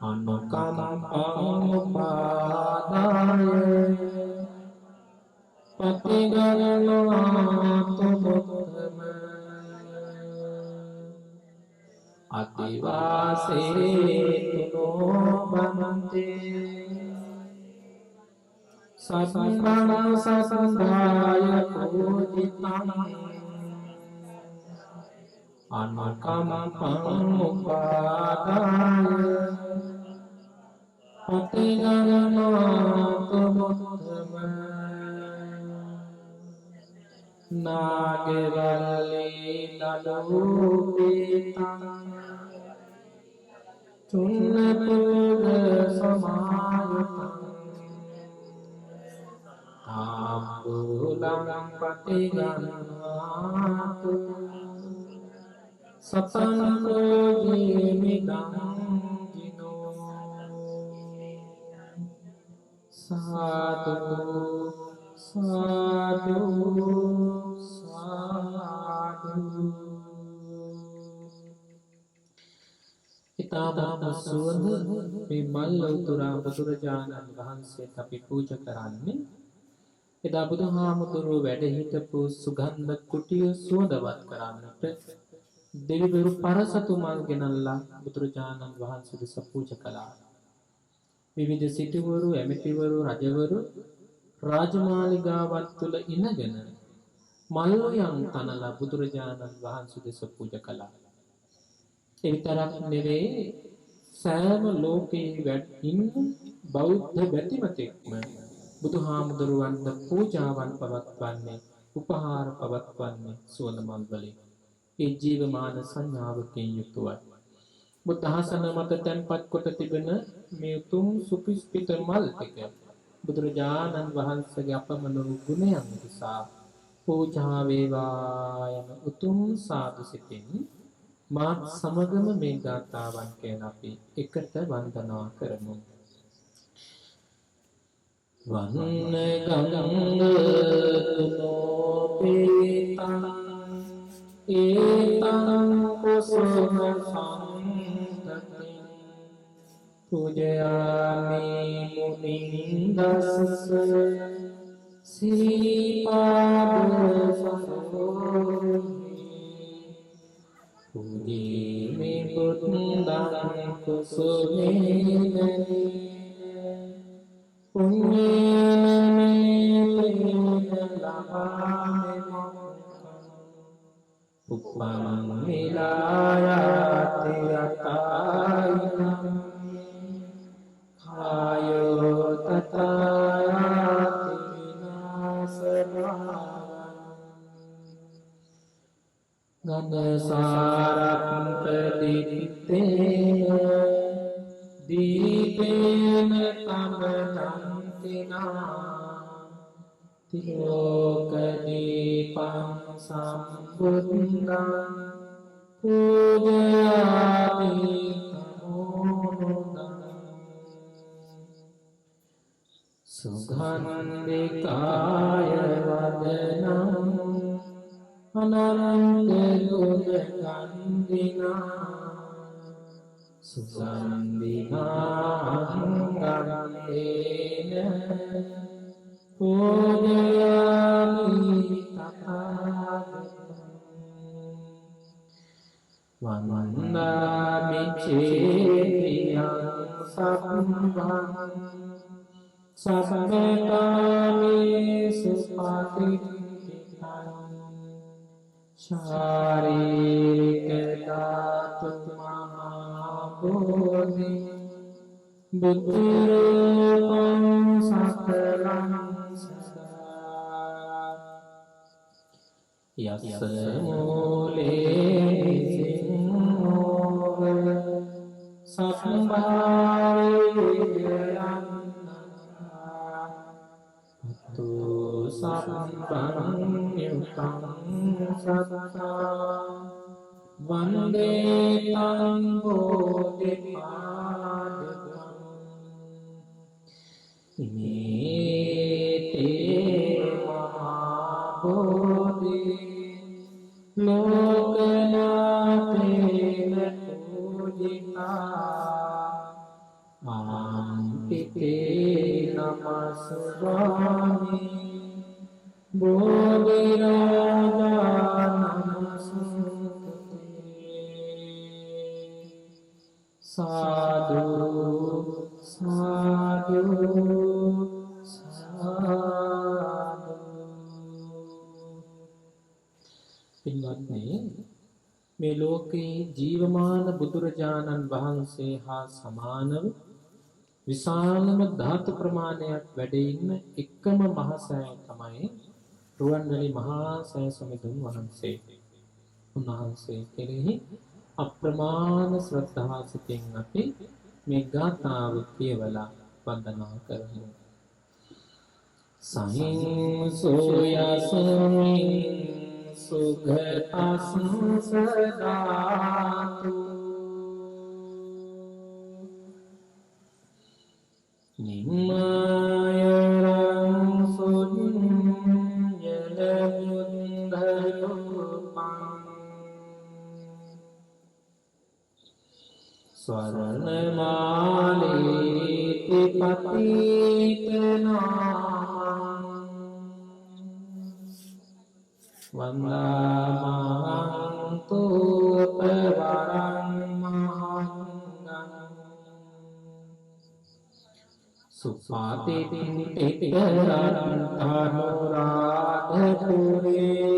අනුකම්පං උපාදාය පතිගණනාතු මුත්තම අදිවාසේ තුනෝ භවන්තේ සසංගං සසංගාය පූජිතං අනුකම්පං උපාදාය පතිගණනාතු මුත්තම නාගවල්ලී නලෝපේතං චුන්නපුග සමායතං ආම්බුලං පතිගණනාතු සතංකෝ ජීමිදං ජිනෝ සාදු සාදු සාදු. ඉතාමත් සුවඳ මේ මල් උතුරා බුදුරජාණන් වහන්සේට අපි පූජා කරන්නේ. එදා බුදුහාමුදුරුවෝ වැඩ හිටපු සුගන්ධ කුටිය සුවඳවත් කරන්නට දෙවිවරු පරසතු මල් ගෙනල්ලා බුදුරජාණන් වහන්සේ දෙස පූජා කළා. විවිධ සිටුවරු, ඇමතිවරු, රජවරු රාජමාලිගාවත් තුල ඉඳගෙන මල් යම් තනලා බුදුරජාණන් වහන්සේ දෙස පූජා කළා. ඒ විතරක් නෙවෙයි සෑම ලෝකේ ඉන්න බෞද්ධ බැතිමතෙක්ම බුදුහාමුදුරුවන්ට පූජාවන් පවත්වන්නේ, උපහාර පවත්වන්නේ සුවඳ මල් වලින්. ඒ ජීවමාන සංඥාවකින් යුතුවයි. බුද්ධ ආසන මත තැන්පත් කොට තිබෙන මේ උතුම් සුපිස්පිත මල් ටික බුදුරජාණන් වහන්සේගේ අපමණ වූ ගුණයන් නිසා පූජා වේවා යන උතුම් සාදු සිතින් මාත් සමගම මේ ගාථාවන් කියන අපි එකට වන්දනා කරමු. වන්න ගංගතුනෝ පීතං ඒතං කුසුම සම්පතින් පූජයාමි මුනිං දස්ස සීපාද සසෝහි පූජීමි බුද්ධං කුසුමේන පුඤ්ඤේන ලභාමි උප්පං විලායති යතායිනම් කායෝ තථායති විනාශනාං ගනසාරප්පදිත්තේන දීපේන තමනන්තිනා තිලෝකදීපං සම්බුද්ධං පූජයාමි නමෝනුදං සුගන්ධිකාය වදනං අනරංග ගුණ ගන්ධිනා සුගන්ධිනාංගන්ධේන පූජයාමි තථාගතං වන්දාමි චේතියං සම්භං සබ්බකාමි සුපතිච්ඡිතං ශාරීරික ධාතු මහා බෝධි බුද්ධරූපං සකලං සදා යස්ස මූලේ සිංහෝව සම්භාවේයං තු සම්පං යුතං සත්තා වන්දේ තං බෝධිපාදකං ඉමේතේ මහා බෝධි ලෝකනාථේන පූජිතා ආම්පිතේ නමස්වාමි බෝධි රාජා නමස්තුතේ සාදු සාදු සාදු. පින්වත්නි, මේ ලෝකේ ජීවමාන බුදුරජාණන් වහන්සේ හා සමානව විශාලම ධාතු ප්‍රමාණයක් වැඩ ඉන්න එකම මහසෑය තමයි රුවන්වැලි මහා සෑය සමිඳුන් වහන්සේ. උන්වහන්සේ කෙරෙහි අප්‍රමාණ ශ්‍රද්ධා සිතින් අපි මේ ගාථාව කියවලා වන්දනා කරමු. සහින් සෝයසමින් සුගතස්ස සදාතු නිම්මායරං සුඤ්ඤල බුද්ධරූපං ස්වර්ණමාලේති පතිතනාමං වන්දාමහන්තු පවරං මහංගං සුපාතිපිටරන්තනුරාධපුරේ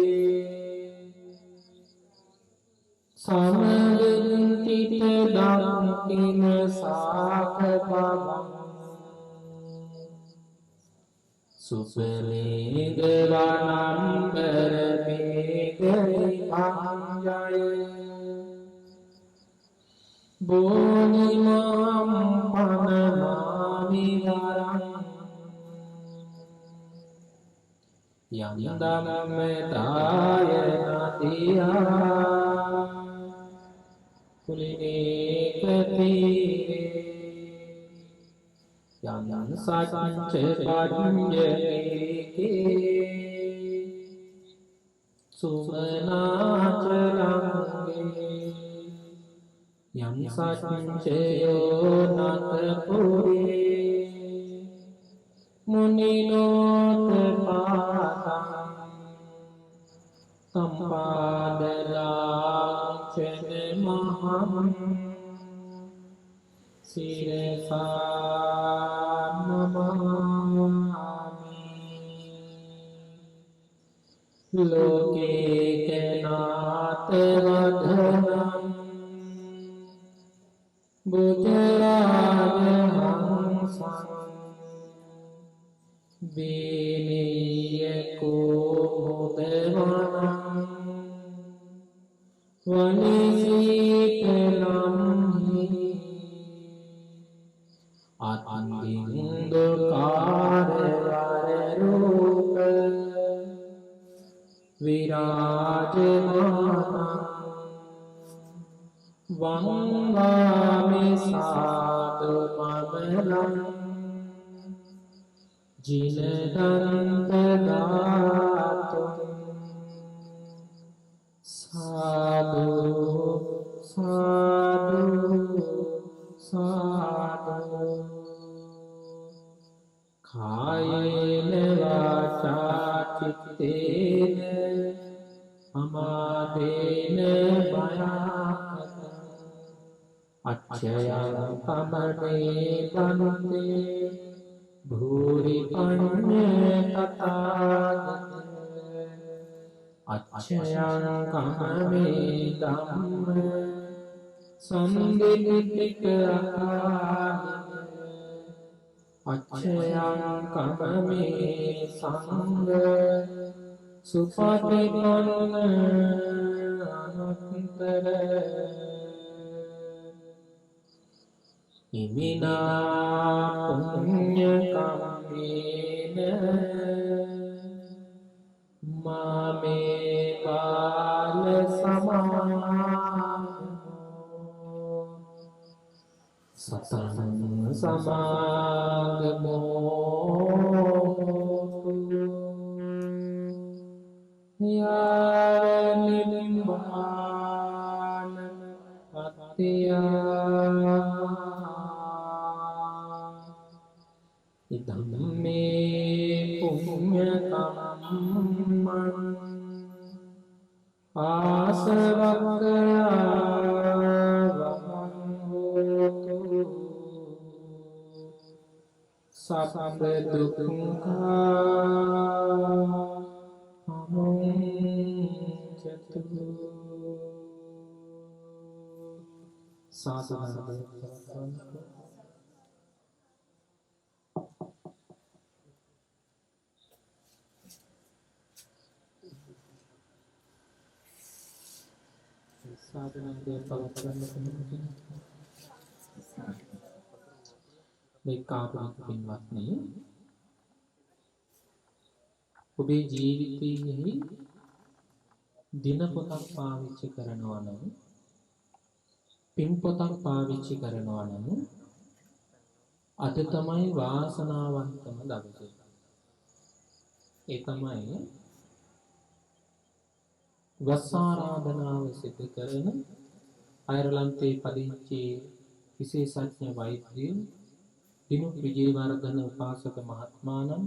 සමවින්තිත දක්ඛින සාකපවං සුපමේදවනම්බර මේඝවිපංජය බෝනිමම් පනමාවිහරං යම් ධම්මදාය නදියා කුලිනේකතීරේ යම් සච්ච පඤ්ඤේකේ සුමනාචලංගේ යම් සච්චයෝ නතපුරේ මුනිනෝත පාතං සම්පාදලාචන මහං සිරසා නමාමි ලෝකේ කනාත වදනං බුද්ධරාජහංසං වේනියකෝ මුදවනං වනිසීතලම්හි අන්දින්දුකාරවරරූප විරාජමානං වංගාමි සාදු මමලං ජිනදන්තදාතු සාදු සාදු සාදු කායේන වාචා චිත්තේන අමාදේන භයාකත අච්ඡයං කමනේ බන්තේ භූරි පඤ්ඤ තථාගත අච්ඡයං කමනේ ධම්ම සම්දිත්තික අච්ඡයං කමනේ සංඝ සුපටිපන්න අනුත්තර ඉමිනා පුඤ්ඤ කම්මේන මාමේ බාල සමාගමෝ සතං සමාගමෝ නිබ්බාන පත්‍තියා ඉදම්මේ පුඤ්ඤ කම්මං ආසවක්ඛයා වහං හෝතු සබ්බ දුක්ඛා අමුංචතු සාසනං සාධනන්දේ පවත්වන්න පුළුවන් මේ කාපික පින්වත්නි ඔබේ ජීවිතයේ දින පොතක් පාවිච්චි කරනවා නම් පින් පොතක් පාවිච්චි කරනවා නම් අද තමයි වාසනාවන්තම දවස. ඒ තමයි වස් ආරාධනාව සිදු කරන අයර්ලන්තයේ පදිංචි විශේෂඥ වෛද්‍යයන්, දිනු විජේවර්ධන උපාසක මහත්මාණන්,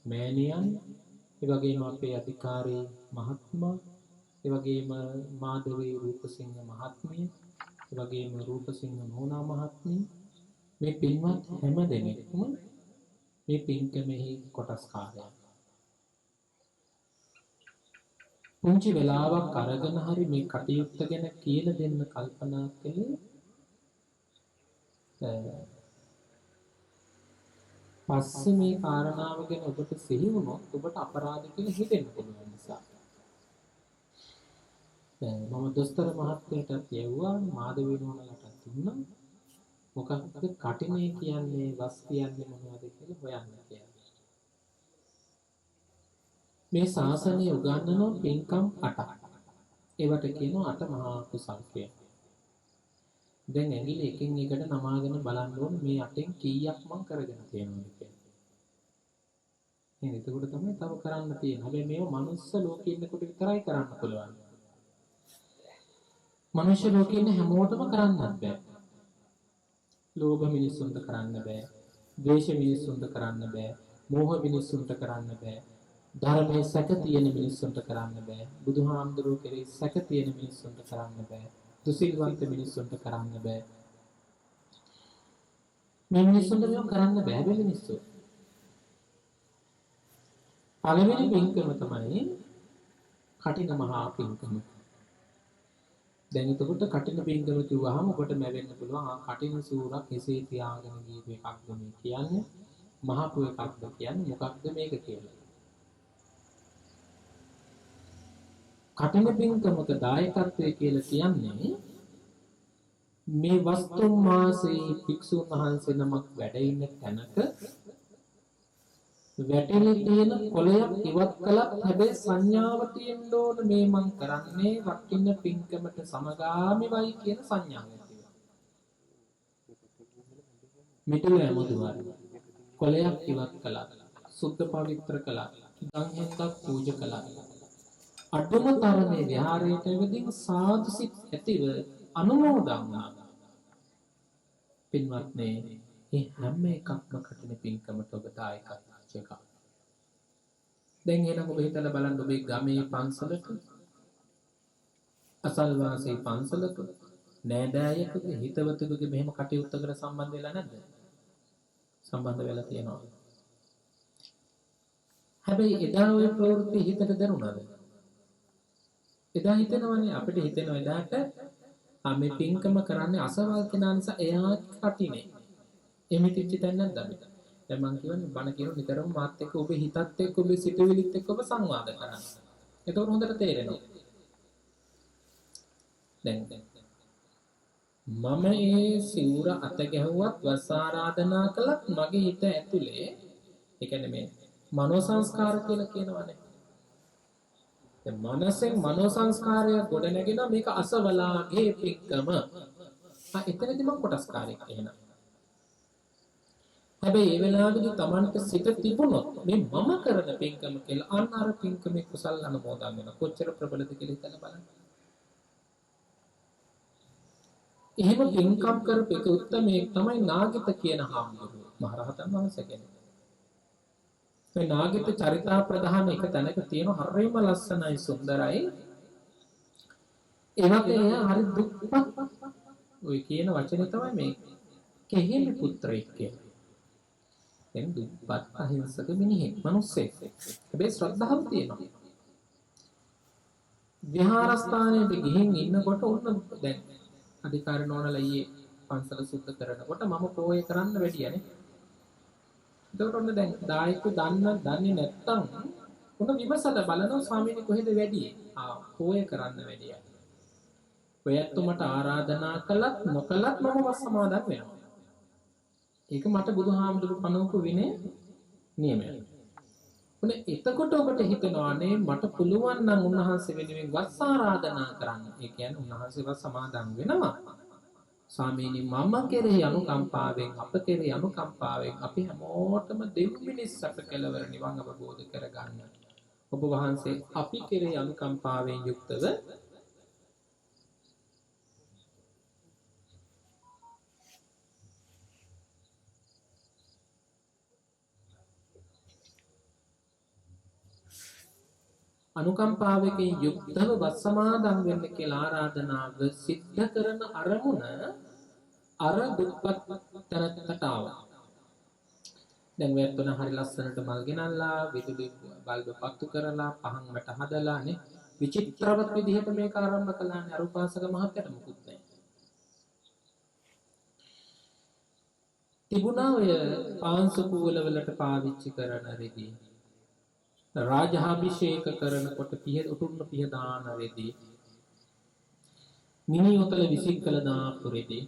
මෑණියන්, ඒ වගේම අපේ අධිකාරී මහත්මයා, ඒ වගේම මාධවී රූපසිංහ මහත්මිය, ඒ වගේම රූපසිංහ නෝනා මහත්මිය, මේ පින්වත් හැම දෙනෙක්ම මේ පින්කමෙහි කොටස්කාරයන්. පුංචි වෙලාවක් අරගෙන හරි මේ කටයුත්ත ගැන කියලා දෙන්න කල්පනා කළේ පස්සේ මේ කාරණාව ගැන ඔබට සිහි වුණොත් ඔබට අපරාධ කියලා හිතෙන්න පුළුවන් නිසා. මම දොස්තර මහත්තයාට කියුවා මාධවී නෝනාලට දුන්නා මොකක්ද කටිනේ කියන්නේ වස් කියන්නේ මොනවද කියලා හොයන්න කියලා. මේ ශාසනය උගන්වන පින්කම් 8ක්. ඒවට කියනවා 8 මහා කුසල් කියලා. දැන් ඇඟිලි එකින් එකට නමාගෙන බලන්න ඕනේ මේ 8න් කීයක් මම කරගෙන තියෙනවද කියලා. එහෙනම් එතකොට තමයි තව කරන්න තියෙන්නේ. හැබැයි මේව මනුස්ස ලෝකේ ඉන්නකොට විතරයි කරන්න පුළුවන්. මනුෂ්‍ය ලෝකේ ඉන්න හැමෝටම කරන්නත් බෑ. ලෝභ මිනිස්සුන්ට කරන්න බෑ. ද්වේෂ මිනිස්සුන්ට කරන්න බෑ. මෝහ මිනිස්සුන්ට කරන්න බෑ. ධර්මයේ සැක තියෙන මිනිස්සුන්ට කරන්න බෑ. බුදුහාමුදුරුවෝ කෙරෙහි සැක තියෙන මිනිස්සුන්ට කරන්න බෑ. දුසිල්වන්ත මිනිස්සුන්ට කරන්න බෑ. මේ මිනිස්සුන්ට මේක කරන්න බෑ බෑ මිනිස්සු. පළවෙනි පින්කම තමයි කටින මහා පින්කම. දැන් එතකොට කටින පින්කම කිව්වහම ඔබට මැවෙන්න පුළුවන් කටින සූරක් එසේ තියාගෙන ගියපු එකක්ද මේ කියන්නේ මහපු එකක්ද කියන්නේ මොකක්ද මේක කියලා. කටින පින්කමක දායකත්වය කියලා කියන්නේ මේ වස්තුන් මාසේ භික්ෂුන් වහන්සේ නමක් වැඩ ඉන්න තැනක වැටෙලා තියෙන කොළයක් ඉවත් කළත් හැබැයි සංඥාව තියෙන්න ඕන මේ මං කරන්නේ වටින පින්කමට සමගාමීවයි කියන සංඥාව තියෙනවා. මිතුල ඇමුදුවා කොළයක් ඉවත් කළා, සුද්ධ පවිත්‍ර කළා, ගංගෙන්දක් පූජා කළා. අඩුම තරමේ විහාරයට වෙදින් සාදුසිත ඇතිව අනුමෝදන් වුණා. පින්වත්නි, මේ හැම එකක්ම කටින පින්කමට ඔබ දායකත්වයක්. දැන් එහෙනම් ඔබ හිතලා බලන්න ඔබේ ගමේ පන්සලක අසල්වාසී පන්සලක නෑදෑයෙකුගේ හිතවතුෙකුගේ මෙහෙම කටයුත්තකට සම්බන්ධ වෙලා නැද්ද? සම්බන්ධ වෙලා තියෙනවා. හැබැයි එදා ඔය ප්‍රවෘත්ති හිතට දැනුණාද? එදා හිතෙනවනේ අපිට හිතෙනවා එදාට මේ පින්කම කරන්නේ අසවල් කෙනා නිසා එයා කටිනේ. එමිතිච්ච තැන නැද්ද අපිට? දැන් මම කියන්නේ බණ කියන නිතරම මාත් එක්ක ඔබේ හිතත් එක්ක ඔබේ සිතුවිලිත් එක්ක ඔබ සංවාද කරන්න. එතකොට හොඳට තේරෙනවා. දැන් මම ඒ සිවුර අත ගැහුවත් වස් ආරාධනා කළත් මගේ හිත ඇතුලේ ඒ කියන්නේ මේ මනෝ සංස්කාර කියලා කියනවනේ. දැන් මනසෙන් මනෝ සංස්කාරය ගොඩ නැගෙනවා මේක අසවලාගේ පින්කම. එතනදී මම කොටස්කාරයෙක් එහෙනම්. හැබැයි ඒ වෙලාවේදී Tamanට සිත තිබුණොත් මේ මම කරන පින්කම කියලා අන්න අර පින්කමේ කුසල් අනුමෝදන් වෙන කොච්චර ප්‍රබලද කියලා හිතලා බලන්න. එහෙම පින්කම් කරපෙක උත්තමයේ තමයි නාගිත කියන හාමුදුරුවෝ මහරහතන් වහන්සේ කෙනෙක්. මේ නාගිත චරිතා ප්‍රධාන එක තැනක තියෙන හරිම ලස්සනයි සුන්දරයි. ඒ වගේ හරි දුක්පත් ඔය කියන වචනේ තමයි මේ කෙහෙල් පුත්‍රයෙක් කියන්නේ. දැන් දුප්පත් අහිංසක මිනිහෙක් මිනිස්සෙක්. හැබැයි ශ්‍රද්ධාව තියෙනවා. විහාරස්ථානයේ ගිහින් ඉන්නකොට උන්න දැන් අධිකාරී නෝනලා ඊයේ පන්සල සුද්ධ කරනකොට මම පෝය කරන්න වැඩියනේ. එතකොට ඔන්න දැන් දායක දන්නේ නැත්තම් උන්න විමසලා බලනවා ස්වාමීනි කොහෙද වැඩියේ? පෝය කරන්න වැඩියයි. ඔයත් මට ආරාධනා කළත් නොකළත් මම වස් සමාදන් වෙනවා. ඒක මට බුදුහාමුදුරු පනවපු විනය නියමයක්. උනේ එතකොට ඔබට හිතෙනවානේ මට පුළුවන් නම් උන්වහන්සේ වෙනුවෙන් වස් ආරාධනා කරන්න. ඒ කියන්නේ උන්වහන්සේ වස් සමාදන් වෙනවා. ස්වාමීනි මම කෙරෙහි අනුකම්පාවෙන් අප කෙරෙහි අනුකම්පාවෙන් අපි හැමෝටම දෙව් මිනිස් අප කෙලවර නිවන් අවබෝධ කරගන්න. ඔබ වහන්සේ අපි කෙරෙහි අනුකම්පාවෙන් යුක්තව අනුකම්පාවකින් යුක්තව වස් සමාදන් වෙන්න කියලා ආරාධනාව සිද්ධ කරන අරමුණ අර දුප්පත් තැනට ආවා. දැන් වැටුණ හරි ලස්සනට මල් ගෙනල්ලා විදුලි බල්බ පත්තු කරලා පහන් වැට හදලා නේ විචිත්‍රවත් විදිහට මේක ආරම්භ කළානේ. අර උපාසක මහත්තයට මුකුත් නැහැ. තිබුණා ඔය පාංශු කූලවලට පාවිච්චි කරන රෙදි. රාජාභිෂේක කරනකොට උතුම්ම පිහ දාන රෙදි. මිනිඔතල විසිකල දාපු රෙදි.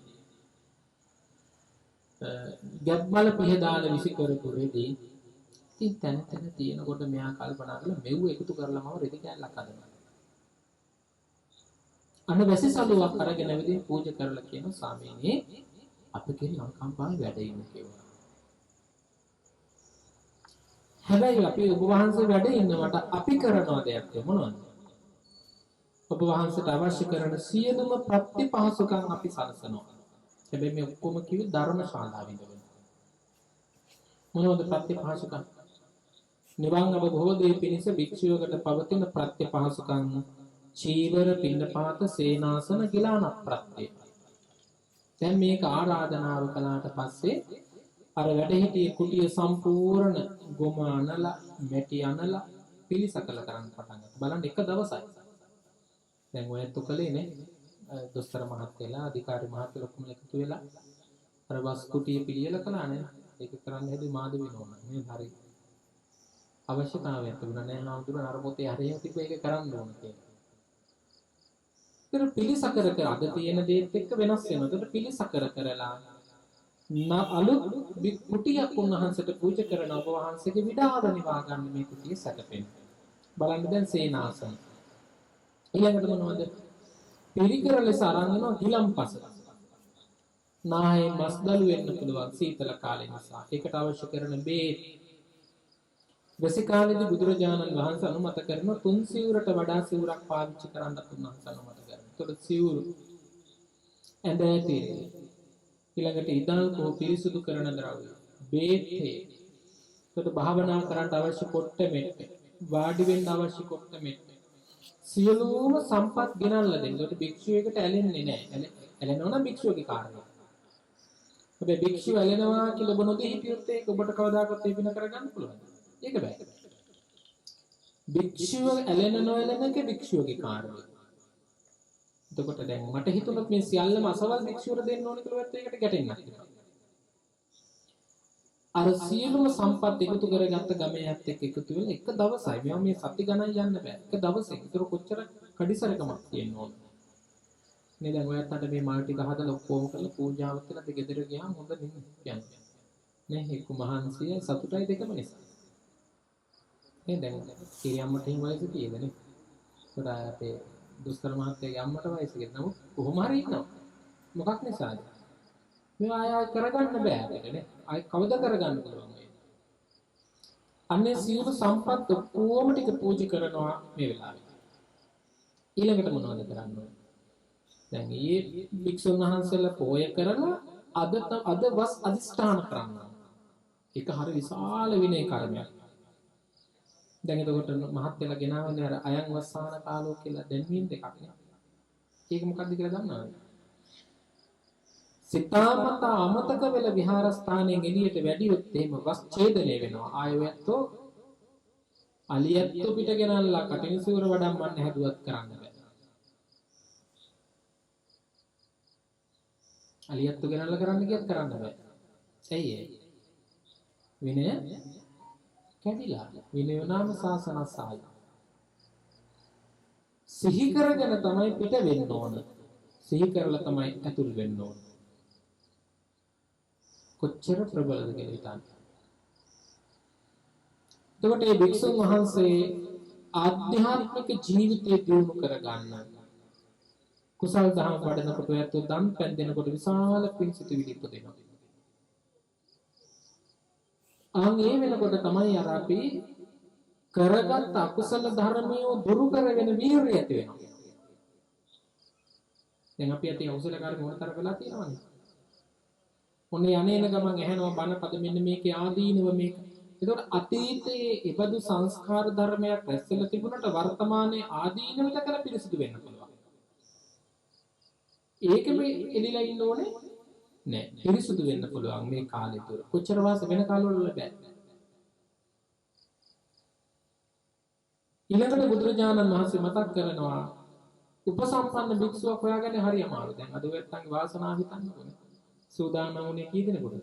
ගැබ්බල පිහ දාන විසිකරපු රෙදි. ඉතින් තැන තැන තියෙනකොට මෙයා කල්පනා කළා මෙව්ව එකතු කරලාම රෙදි කෑල්ලක් හදනවා. අන්න වැසි සලුවක් අරගෙන ඇවිදින් පූජා කරලා කියන ස්වාමීනි අපේ ලංකාම්පාවේ වැඩ ඉන්න කියලා. හැබැයි අපි ඔබ වහන්සේ වැඩ ඉන්නවට අපි කරනවා දෙයක් මොනවද? ඔබ වහන්සේට අවශ්‍ය කරන සියලුම ප්‍රතිපහසුකම් අපි සලසනවා. හැබැයි මේ ඔක්කොම කිව්වේ ධර්මශාලාවේ ඉඳගෙන. මොනවද ප්‍රතිපහසුකම්? නිවන් අවබෝධයේ පිණිස භික්ෂුවකට පවතින ප්‍රතිපහසුකම් චීවර පිණ්ඩපාත සේනාසන ගිලාන ප්‍රත්‍ය. දැන් මේක ආරාධනාව කළාට පස්සේ අර වැඩ හිටියේ කුටිය සම්පූර්ණ ගොම අනලා මැටි අනලා පිළිසකල කරන්න පටන් ගත්තා. බලන්න එක දවසයි. දැන් ඔයත් උකලේ නේ දොස්තර මහත්තයලා අධිකාරි මහත්තයලා ඔක්කොම එකතු වෙලා අර වස් කුටිය පිළියෙල කළා නේ. ඒක කරන්න හැදුවේ මාධවී නෝනා. මේ හරි අවශ්‍යතාවයක් තිබුණා නෑ හාමුදුරුවෝ අර පොතේ හරියට තිබ්බ එක කරන්න ඕන කියලා. ඒක පිළිසකර කර අද තියෙන දේත් එක්ක වෙනස් වෙනවා. ඒකට පිළිසකර කරලා අලුත් කුටියක් උන්වහන්සේට පූජා කරන ඔබ වහන්සේගේ විඩාව නිවා ගන්න මේ කුටිය සැකපෙන. බලන්න දැන් සේනාසන. ඊළඟට මොනවද? පිරිකර ලෙස අරන් යනවා ගිලම්පස. නායේ මස්දළු වෙන්න පුළුවන් සීතල කාලේ නිසා. ඒකට අවශ්‍ය කරන බේත්. වැසි කාලේදී බුදුරජාණන් වහන්සේ අනුමත කරන තුන් සිවුරට වඩා සිවුරක් පාවිච්චි කරන්න උන්වහන්සේ අනුමත කරනවා. ඒකට සිවුරු ඇඳ ඇති ඊළඟට ඉදල් කෝ පිරිසුදු කරන ද්‍රව්‍ය බේතේ ඒකට භාවනා කරන්න අවශ්‍ය කොට මෙට්ට වාඩි වෙන්න අවශ්‍ය කොට මෙට්ට සියලුම සම්පත් ගෙනල්ලා දෙන්න. ඒකට භික්ෂුවකට ඇලෙන්නේ නැහැ. ඇලෙනවා නම් භික්ෂුවගේ කාර්යය. හැබැයි භික්ෂුව ඇලෙනවා කියලා ඔබ නොදී හිටියොත් ඒක ඔබට කවදාකවත් ඒ වින කරගන්න පුළුවන්. ඒක බෑ. භික්ෂුව ඇලෙන නොඇලෙන එක භික්ෂුවගේ කාර්යය. එතකොට දැන් මට හිතුණොත් මේ සියල්ලම අසවල් භික්ෂුවර දෙන්න ඕන කියලා ඒකට ගැටෙන්නත් වෙනවා. අර සියලුම සම්පත් එකතු කරගත්ත ගමේයත් එක්ක එකතු වෙලා එක දවසයි මේවා මේ සති ගණන් යන්න බෑ. එක දවසක ඒතර කොච්චර කඩිසරකමක් තියෙන්න ඕන. මේ දැන් ඔයත් අර මේ මල් ටික හදලා ඔක්කොම කරලා පූජාවක් කරලා ගෙදර ගියාම හොඳ නින්නේ. නේ එක්ක මහන්සිය සතුටයි දෙකම නිසා. මේ දැන් කිරියම්මට හිම වයස තියෙදනේ. ඒකට අපේ දුස්තර මහත්තයාගේ අම්මට වයස ගෙත් නමුත් කොහොම හරි ඉන්නවා. මොකක් නිසාද? මේ ආය කරගන්න බෑ අපිට නේ. ආය කවදා කරගන්න පුළුවන් මේ. අන්නේ සියලු සම්පත් ඔක්කොම ටික පූජා කරනවා මේ වෙලාවේ. ඊළඟට මොනවද කරන්න ඕනේ? දැන් ඊයේ භික්ෂුන් වහන්සේලා පෝය කරනවා අද වස් අදිෂ්ඨාන කරනවා. ඒක හරි විශාල විනය කර්මයක්. දැන් එතකොට මහත්යලා ගෙනාවන්නේ අර අයං වස්සාන කාලෝ කියලා දැන්වීම දෙකක් නේ. ඒක මොකක්ද කියලා දන්නවද? සිතාමතා අමතක වෙල විහාරස්ථානයෙන් එළියට වැඩියොත් එහෙම වස් ඡේදනය වෙනවා. ආයවැත්තෝ අලියැත්තෝ පිට ගෙනල්ලා කටින් සිවුර වඩම්මන්න හැදුවත් කරන්න බෑ. අලියැත්තෝ ගෙනල්ලා කරන්න ගියත් කරන්න බෑ. ඇයි ඒ? විනය කැඩිලා. විනය නාම සාසනසාය. සිහි කරගෙන තමයි පිට වෙන්න ඕන. සිහි කරලා තමයි ඇතුල් වෙන්න ඕන. කොච්චර ප්‍රබලද කියලා හිතන්න. එතකොට මේ භික්ෂුන් වහන්සේ ආධ්‍යාත්මික ජීවිතය දියුණු කරගන්න කුසල් දහම් වඩනකොට යැත්තෝ දන් පැන් දෙනකොට විශාල පිංසිත විදිහට දෙනවා. ඒ වෙනකොට තමයි අර අපි කරගත් අකුසල ධර්මියෝ දුරු කරගෙන වීරිය ඇති වෙනවා. දැන් අපි අතේ අකුසල කාර්ය මොනතර වෙලා තියෙනවද? ඔන්නේ යන්නේන ගමන් ඇහෙනවා බණ පද මෙන්න මේකේ ආදීනව මේක ඒතකොට අතීතයේ ඉබඳු සංස්කාර ධර්මයක් රැස්වෙලා තිබුණාට වර්තමානයේ ආදීනව දැකලා පිරිසුදු වෙන්න පුළුවන්. ඒකෙම එලිලා ඉන්න ඕනේ නෑ. පිරිසුදු වෙන්න පුළුවන් මේ කාලය තුර. කොච්චර වාස වෙන කාලවල බෑ. ඊළඟට බුදුරජාණන් වහන්සේ මතක් කරනවා උපසම්පන්න භික්ෂුවක් හොයාගන්නේ හරි අමාරුයි. දැන් අද වෙත්තන්ගේ වාසනාව හිතන්නකෝ. සූදානම් වුණේ කී දෙනෙකුද?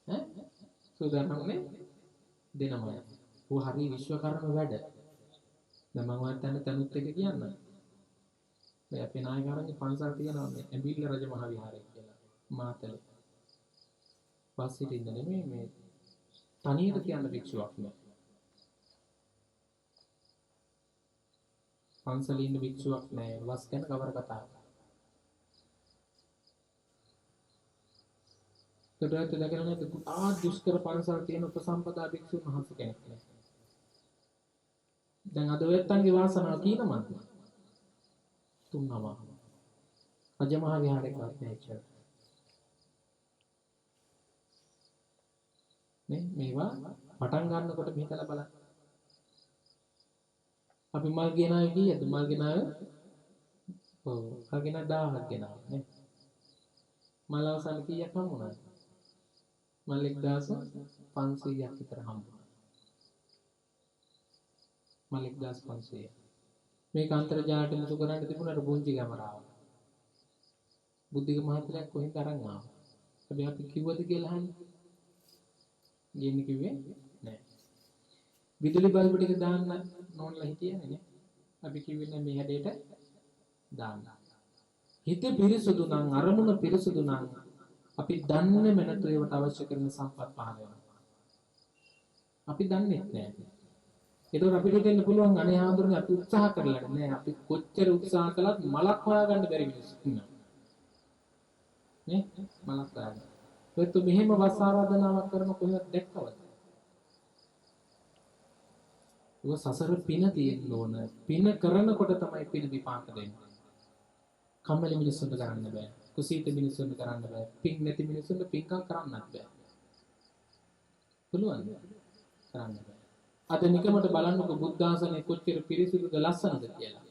ඈ? සූදානම් වුණේ දෙනමයි. ਉਹ හරි විශ්වකර්ම වැඩ. දැන් මම ඔයත් තනුත් එක කියන්නම්. මේ අපේ නායකයන්ගේ පන්සල් තියෙනවා මේ ඇඹිල්ල රජ මහ විහාරය කියලා. මාතල. පස්සිට ඉන්න නෙමෙයි මේ තනියට තියන්න භික්ෂුවක් නෑ. පන්සලේ ඉන්න භික්ෂුවක් නෑ. වස් ගැන කවර කතාවක්. ඒකට දැකලා නේද දුෂ්කර පන්සල් තියෙන උපසම්පදා භික්ෂුන් වහන්සේ කෙනෙක් නෑ. දැන් අද වෙත්තන්ගේ වාසනාව කීනමද? තුන්නම. රජමහා විහාරයකවත් නෑ ඉච්චර. මේවා පටන් ගන්නකොට මේකලා බලන්න. අපි මල් ගෙනාවේ කීයද? මල් ගෙනාවේ ඔව් කගෙන 1000ක් ගෙනාවා නේ. මල් අවසන් කීයක් හම්බුණාද? මල් 1500ක් විතර හම්බුණා. මල් 1500. මේක අන්තර්ජාලයට මුතු කරන්න තිබුණාට පුංචි කැමරාව. බුද්ධික මහත්තයා කොහෙන්ද අරන් ආවා? හැබැයි අපි කිව්වද කියලා අහන්නේ. ගියන්නේ කිව්වේ නෑ. විදුලි බල්බ් ටික දාන්න නෝන්ලා හිටියනේ නේ. අපි කිව්වේ නෑ මේ හැඩයට දාන්න. හිත පිරිසුදු නම් අරමුණ පිරිසුදු නම් අපි දන්නේ නැතු ඒවට අවශ්‍ය කරන සම්පත් පහල වෙනවා. අපි දන්නේ නැහැ. ඒතකොට අපිට දෙන්න පුළුවන් අනේ ආඳුරනේ අපි උත්සාහ කරලා නෑ. අපි කොච්චර උත්සාහ කළත් මලක් හොයාගන්න බැරි මිනිස්සු ඉන්නවා. නේ? මලක් හොයාගන්න. ඒත් මෙහෙම වස් ආරාධනාවක් කරන කොහෙවත් දැක්කවද? ඒක සසර පින තියෙන්න ඕන. පින කරනකොට තමයි පින විපාක දෙන්නේ. කම්මැලි මිනිස්සුන්ට කරන්න බෑ. කුසීත මිනිස්සුන්ට කරන්න බෑ. පින් නැති මිනිස්සුන්ට පින්කම් කරන්නත් බෑ. පුළුවන්ද? කරන්න බෑ. අද නිකමට බලන්නකො බුද්ධ ආසනේ කොච්චර පිරිසිදුද ලස්සනද කියලා.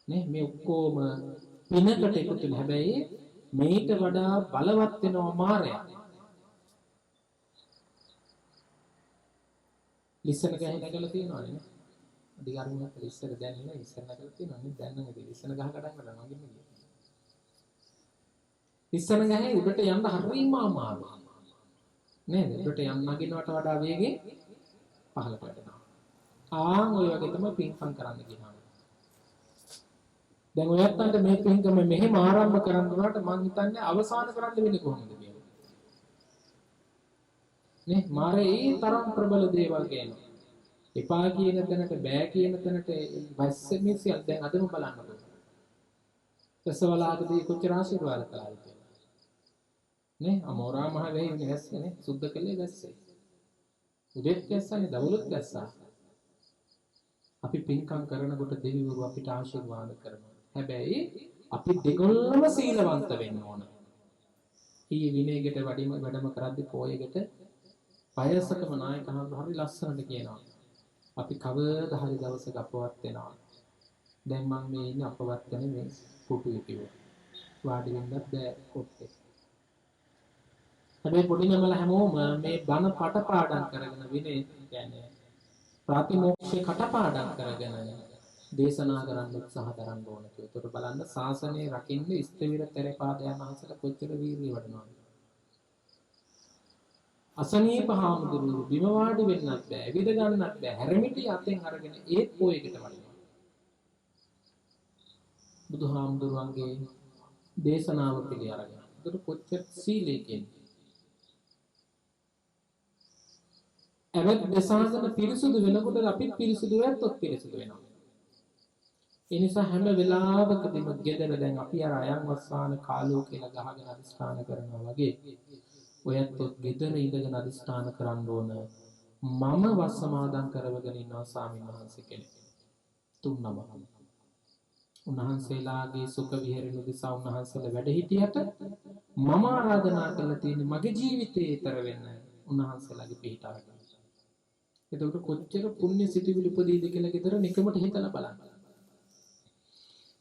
නේ මේ ඔක්කොම පිනකට එකතු වෙන හැබැයි මේට වඩා බලවත් වෙනවා මායя. ලිස්සන ගහ නැගලා තියෙනවනේ නේ. අධිකාරියක් ලිස්සන දැන් නේ ලිස්සන නැගලා තියෙනවා නේ දැන් නම් ලිස්සන ගහ කඩන් කරලා මගින් නේ. ලිස්සන ගහේ උඩට යන්න හරිම අමාරුයි. නේද? උඩට යන්න නගිනවට වඩා වේගෙන් පහළට වැටෙනවා. ඔය වගේ තමයි පින්කම් කරන්න කියනවා. දැන් ඔයත්තන්ට මේ පින්කම මෙහෙම ආරම්භ කරන්න උනාට මං හිතන්නේ අවසන් කරන්න වෙන්නේ කොහොමද කියලා. නේ මාරේ ඒ තරම් ප්‍රබල දේවල් කියනවා. එපා කියන තැනට බෑ කියන තැනට වැස්සෙමිසියක් දැන් අදම බලන්නකො. රසවලාගදී කොච්චර ආශිර්වාද කළාද කියලා. නේ අමෝරා මහ වෙයි වැස්සනේ සුද්ධ කළේ වැස්සේ. උදෙත් වැස්සනේ දවලුත් වැස්සා. අපි පින්කම් කරනකොට දෙවිවරු අපිට ආශිර්වාද කරනවා. හැබැයි අපි දෙගොල්ලම සීලවන්ත වෙන්න ඕන. ඊයේ විනයකට වැඩම කරද්දී පොයේකට පයසකම නායකහම හරි ලස්සනට කියනවා. අපි කවදා හරි දවසක අපවත් වෙනවා. දැන් මම මේ ඉන්නේ අපවත් වෙන මේ පුටුවේ කිව්වා. වාඩි වෙන්නත් බෑ කොට්ටේ. හැබැයි පොඩි නමල හැමෝම මේ බණ පටපාඩම් කරගෙන විනය කියන්නේ ප්‍රාතිමෝක්ෂේ කටපාඩම් කරගෙන දේශනා කරන්න උත්සාහ කරන්න ඕන කියලා. ඒකට බලන්න ශාසනය රකින්න ස්ථවිර තරපාදයන් අහසලා කොච්චර වීර්යය වඩනවද? අසනීප හාමුදුරුවෝ බිම වාඩි වෙන්නත් බෑ, ඇවිද ගන්නත් බෑ, හැරමිටි අතෙන් අරගෙන ඒත් පොයකට වඩිනවා. බුදුහාමුදුරුවන්ගේ දේශනාව පිළි අරගෙන. ඒකට කොච්චර සීලය කියන්නේ. එවත් දසහසන පිරිසුදු වෙනකොට අපි පිරිසුදු වෙත්තොත් පිරිසුදු වෙනවා. ඒ නිසා හැම වෙලාවකදීම ගෙදර දැන් අපි අර අයන් වස්සාන කාලෝ කියලා ගහගෙන අදිස්ථාන කරනවා වගේ ඔයත්ොත් ගෙදර ඉඳගෙන අදිස්ථාන කරන්න ඕන මම වස් සමාදන් කරවගෙන ඉන්නවා ස්වාමීන් වහන්සේ කෙනෙක්. තුන්නම. උන්වහන්සේලාගේ සුඛ විහරණ දිසා උන්වහන්සේලා වැඩ හිටියට මම ආරාධනා කළා තියෙන්නේ මගේ ජීවිතේ ඊතර වෙන්න උන්වහන්සේලාගේ පිටාවට. එතකොට කොච්චර පුණ්‍ය සිතුවිලි උපදීද කියලා ගෙදර නිකමට හිතලා බලන්න.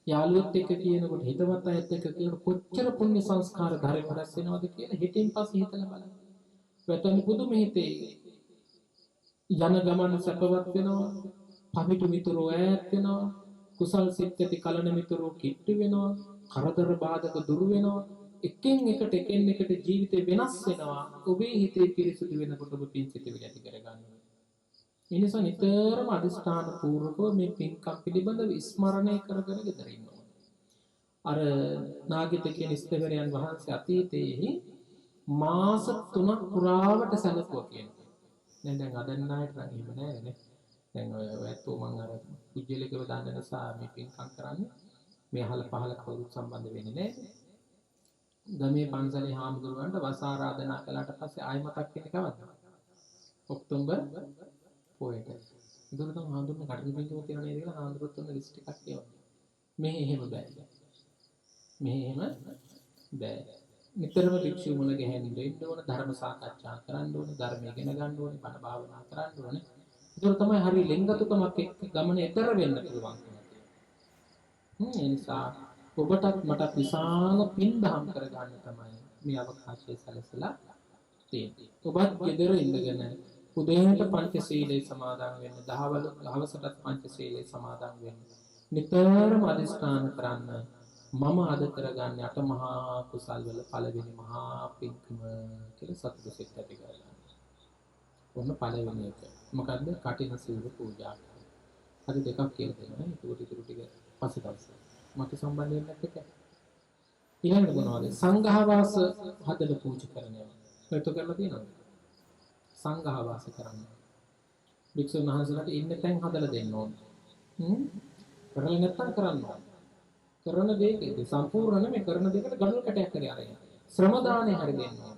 යාළුවොත් එක්ක කියනකොට හිතවත් අයත් එක්ක කියනකොට කොච්චර පුණ්‍ය සංස්කාර ධර්ම රැස් වෙනවද කියලා හිතින් පස්සේ හිතලා බලන්න. වැටෙන පුදුම හිතේ යන ගමන සැපවත් වෙනවා, පවිතු මිතුරෝ ඈත් වෙනවා, කුසල් සිත් ඇති කලන මිතුරෝ කිට්ටු වෙනවා, කරදර බාධක දුරු වෙනවා, එකින් එකට ජීවිතේ වෙනස් වෙනවා. ඔබේ හිතේ පිරිසුදු වෙනකොට ඔබ පින් සිතුවිලි ඇති කරගන්නවා. ඒ නිසා නිතරම අදිස්ථාන පූර්වකව මේ පින්කම් පිළිබඳව ස්මරණය කරගෙන ගෙදර ඉන්නවා. අර නාගිත කියන ස්ථවරයන් වහන්සේ අතීතයේහි මාස 3ක් පුරාවට සැලකුවා කියනවා. දැන් අදන්නායට නම් එහෙම නෑ නේ. දැන් ඔය ඇත්තෝ මං අර කුජලකව දාන්න නිසා මේ පින්කම් කරන්නේ. මේ අහල පහල කවුරුත් සම්බන්ධ වෙන්නේ නෑ. ගමේ පන්සලේ හාමුදුරුවන්ට වස් ආරාධනා කළාට පස්සේ ආයෙ මතක් වෙන්නේ කවද්ද? ඔක්තෝබර් පොයට. ඒතර තමයි හාමුදුරුවෝ කටළු පින්කම තියනවා නේද කියලා හාමුදුරුවෝත් උන්න ලිස්ට් එකක් කියවනවා. මේ එහෙම බෑ. මේ එහෙම බෑ. නිතරම භික්ෂු මුල ගැහෙන්න ඉන්න ඕන, ධර්ම සාකච්ඡා කරන්න ඕන, ධර්ම ඉගෙන ගන්න ඕනේ, බණ භාවනා කරන්න ඕනේ. ඒක තමයි හරි ලෙන්ගතුකමක් එක්ක ගමන එතර වෙන්න පුළුවන්. ඒ නිසා ඔබටත් මටත් විශාල පින්දහම් කරගන්න තමයි මේ අවකාශය සැලසලා තියෙන්නේ. ඔබත් ගෙදර ඉඳගෙන උදේට පංචශීලයේ සමාදන් වෙන්න, දහවසටත් පංචශීලයේ සමාදන් වෙන්න. නිතරම අධිෂ්ඨාන කරන්න මම අද කරගන්නේ අට මහා කුසල් වල පළවෙනි මහා පින්කම කියලා සතුට සිත් ඇති කරගන්න. ඔන්න පළවෙනි එක. මොකද්ද? කටින සීල පූජා. අද දෙකක් කියලා දෙනවා. ඒක ටික පස්සේ දවසේ. මට සම්බන්ධ වෙන්නත් එක. ඊළඟට මොනවද? සංඝාවාස හදලා පූජා කරනවා. ඒක කරලා තියෙනවද? සංඝාවාස කරන්න. භික්ෂුන් වහන්සේලාට ඉන්න තැන් හදලා දෙන්න ඕන. කරලා නැත්තම් කරන්න ඕන. කරන දෙයක සම්පූර්ණ මේ කරන දෙයකට ගඩොල් කැටයක් කරේ අරගෙන ශ්‍රම දාණය හරි දෙන්න ඕන.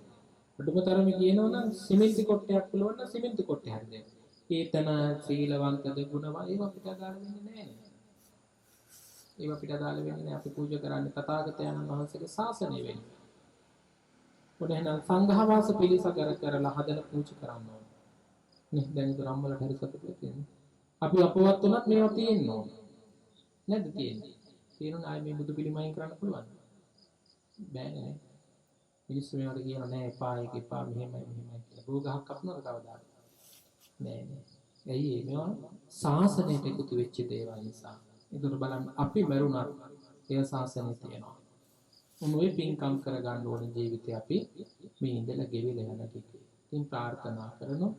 අඩුම තරමේ කියනවනම් සිමෙන්ති කොටයක් පුළුවන් නම් සිමෙන්ති කොටය හරි දෙන්න. ඒතන සීලවන්තද ගුණවා ඒවා පිට දාලා වෙන්නේ නැහැ. ඒවා පිට දාලා වෙන්නේ නැහැ. අපි පූජා කරන්නේ තථාගතයන් වහන්සේගේ ශාසනය වෙන්නේ. ඔන්න එහෙනම් සංඝාවාස පිළිසකර කරලා හදලා පූජා කරන්න ඕන. නේ දැන් ග්‍රාම්වලට හරි සතුටුයි තියෙන්නේ. අපි අපවත් උනත් මේවා තියෙන්න ඕන. නැද්ද තියෙන්නේ? තියෙනවා ආයේ මේ බුදු පිළිමයෙන් කරන්න පුළුවන්. බෑනේ නේ. මිනිස්සු මේවට කියනවා නෑ එපා ඒක එපා මෙහෙමයි කියලා. බෝ ගහක් කපනවද කවදාද? නෑ නේ. ඇයි මේවා සාසනයට එකතු වෙච්ච දේවල් නිසා. ඒකට බලන්න අපි මරුණා ඒ සාසනය තියෙනවා. මොනෝයි පින්කම් කරගන්න ඕන ජීවිතේ අපි මේ ඉඳලා ගෙවිලා යන ටික. ඉතින් ප්‍රාර්ථනා කරනවා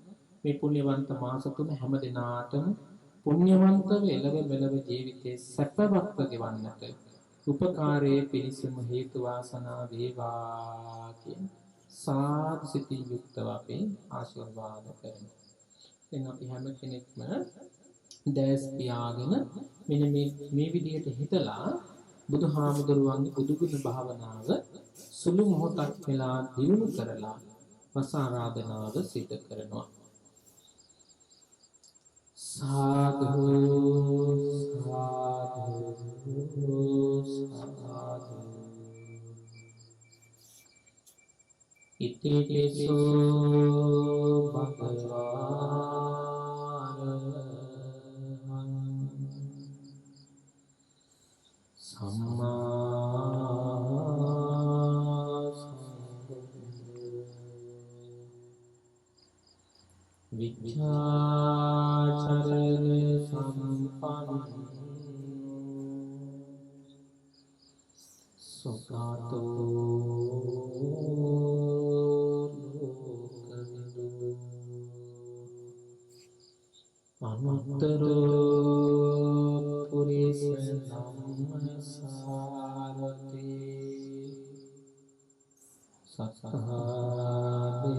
මේ පුණ්‍යවන්ත මාස තුන හැම දිනාටම පුණ්‍යවන්තව එළව මෙලව ජීවිතේ සැපවත් ගෙවන්නට උපකාරයේ පිණිසම හේතු වාසනා වේවා කියන සාදු සිතින් යුක්තව අපි ආශිර්වාද කරමු. එන්න අපි හැම කෙනෙක්ම දැස් පියාගෙන මෙන්න මේ විදිහට හිතලා බුදුහාමුදුරුවන්ගේ බුදුගුණ භාවනාව සුළු මොහොතක් වෙලා දියුණු කරලා වස ආරාධනාව සිදු කරනවා. साधु साधु साधु इति पिसो भगवान सम्मा विद्याचरण संपन्न सुखातो लोकविदु अनुत्तरो पुरुष नमस्कारते सत्ता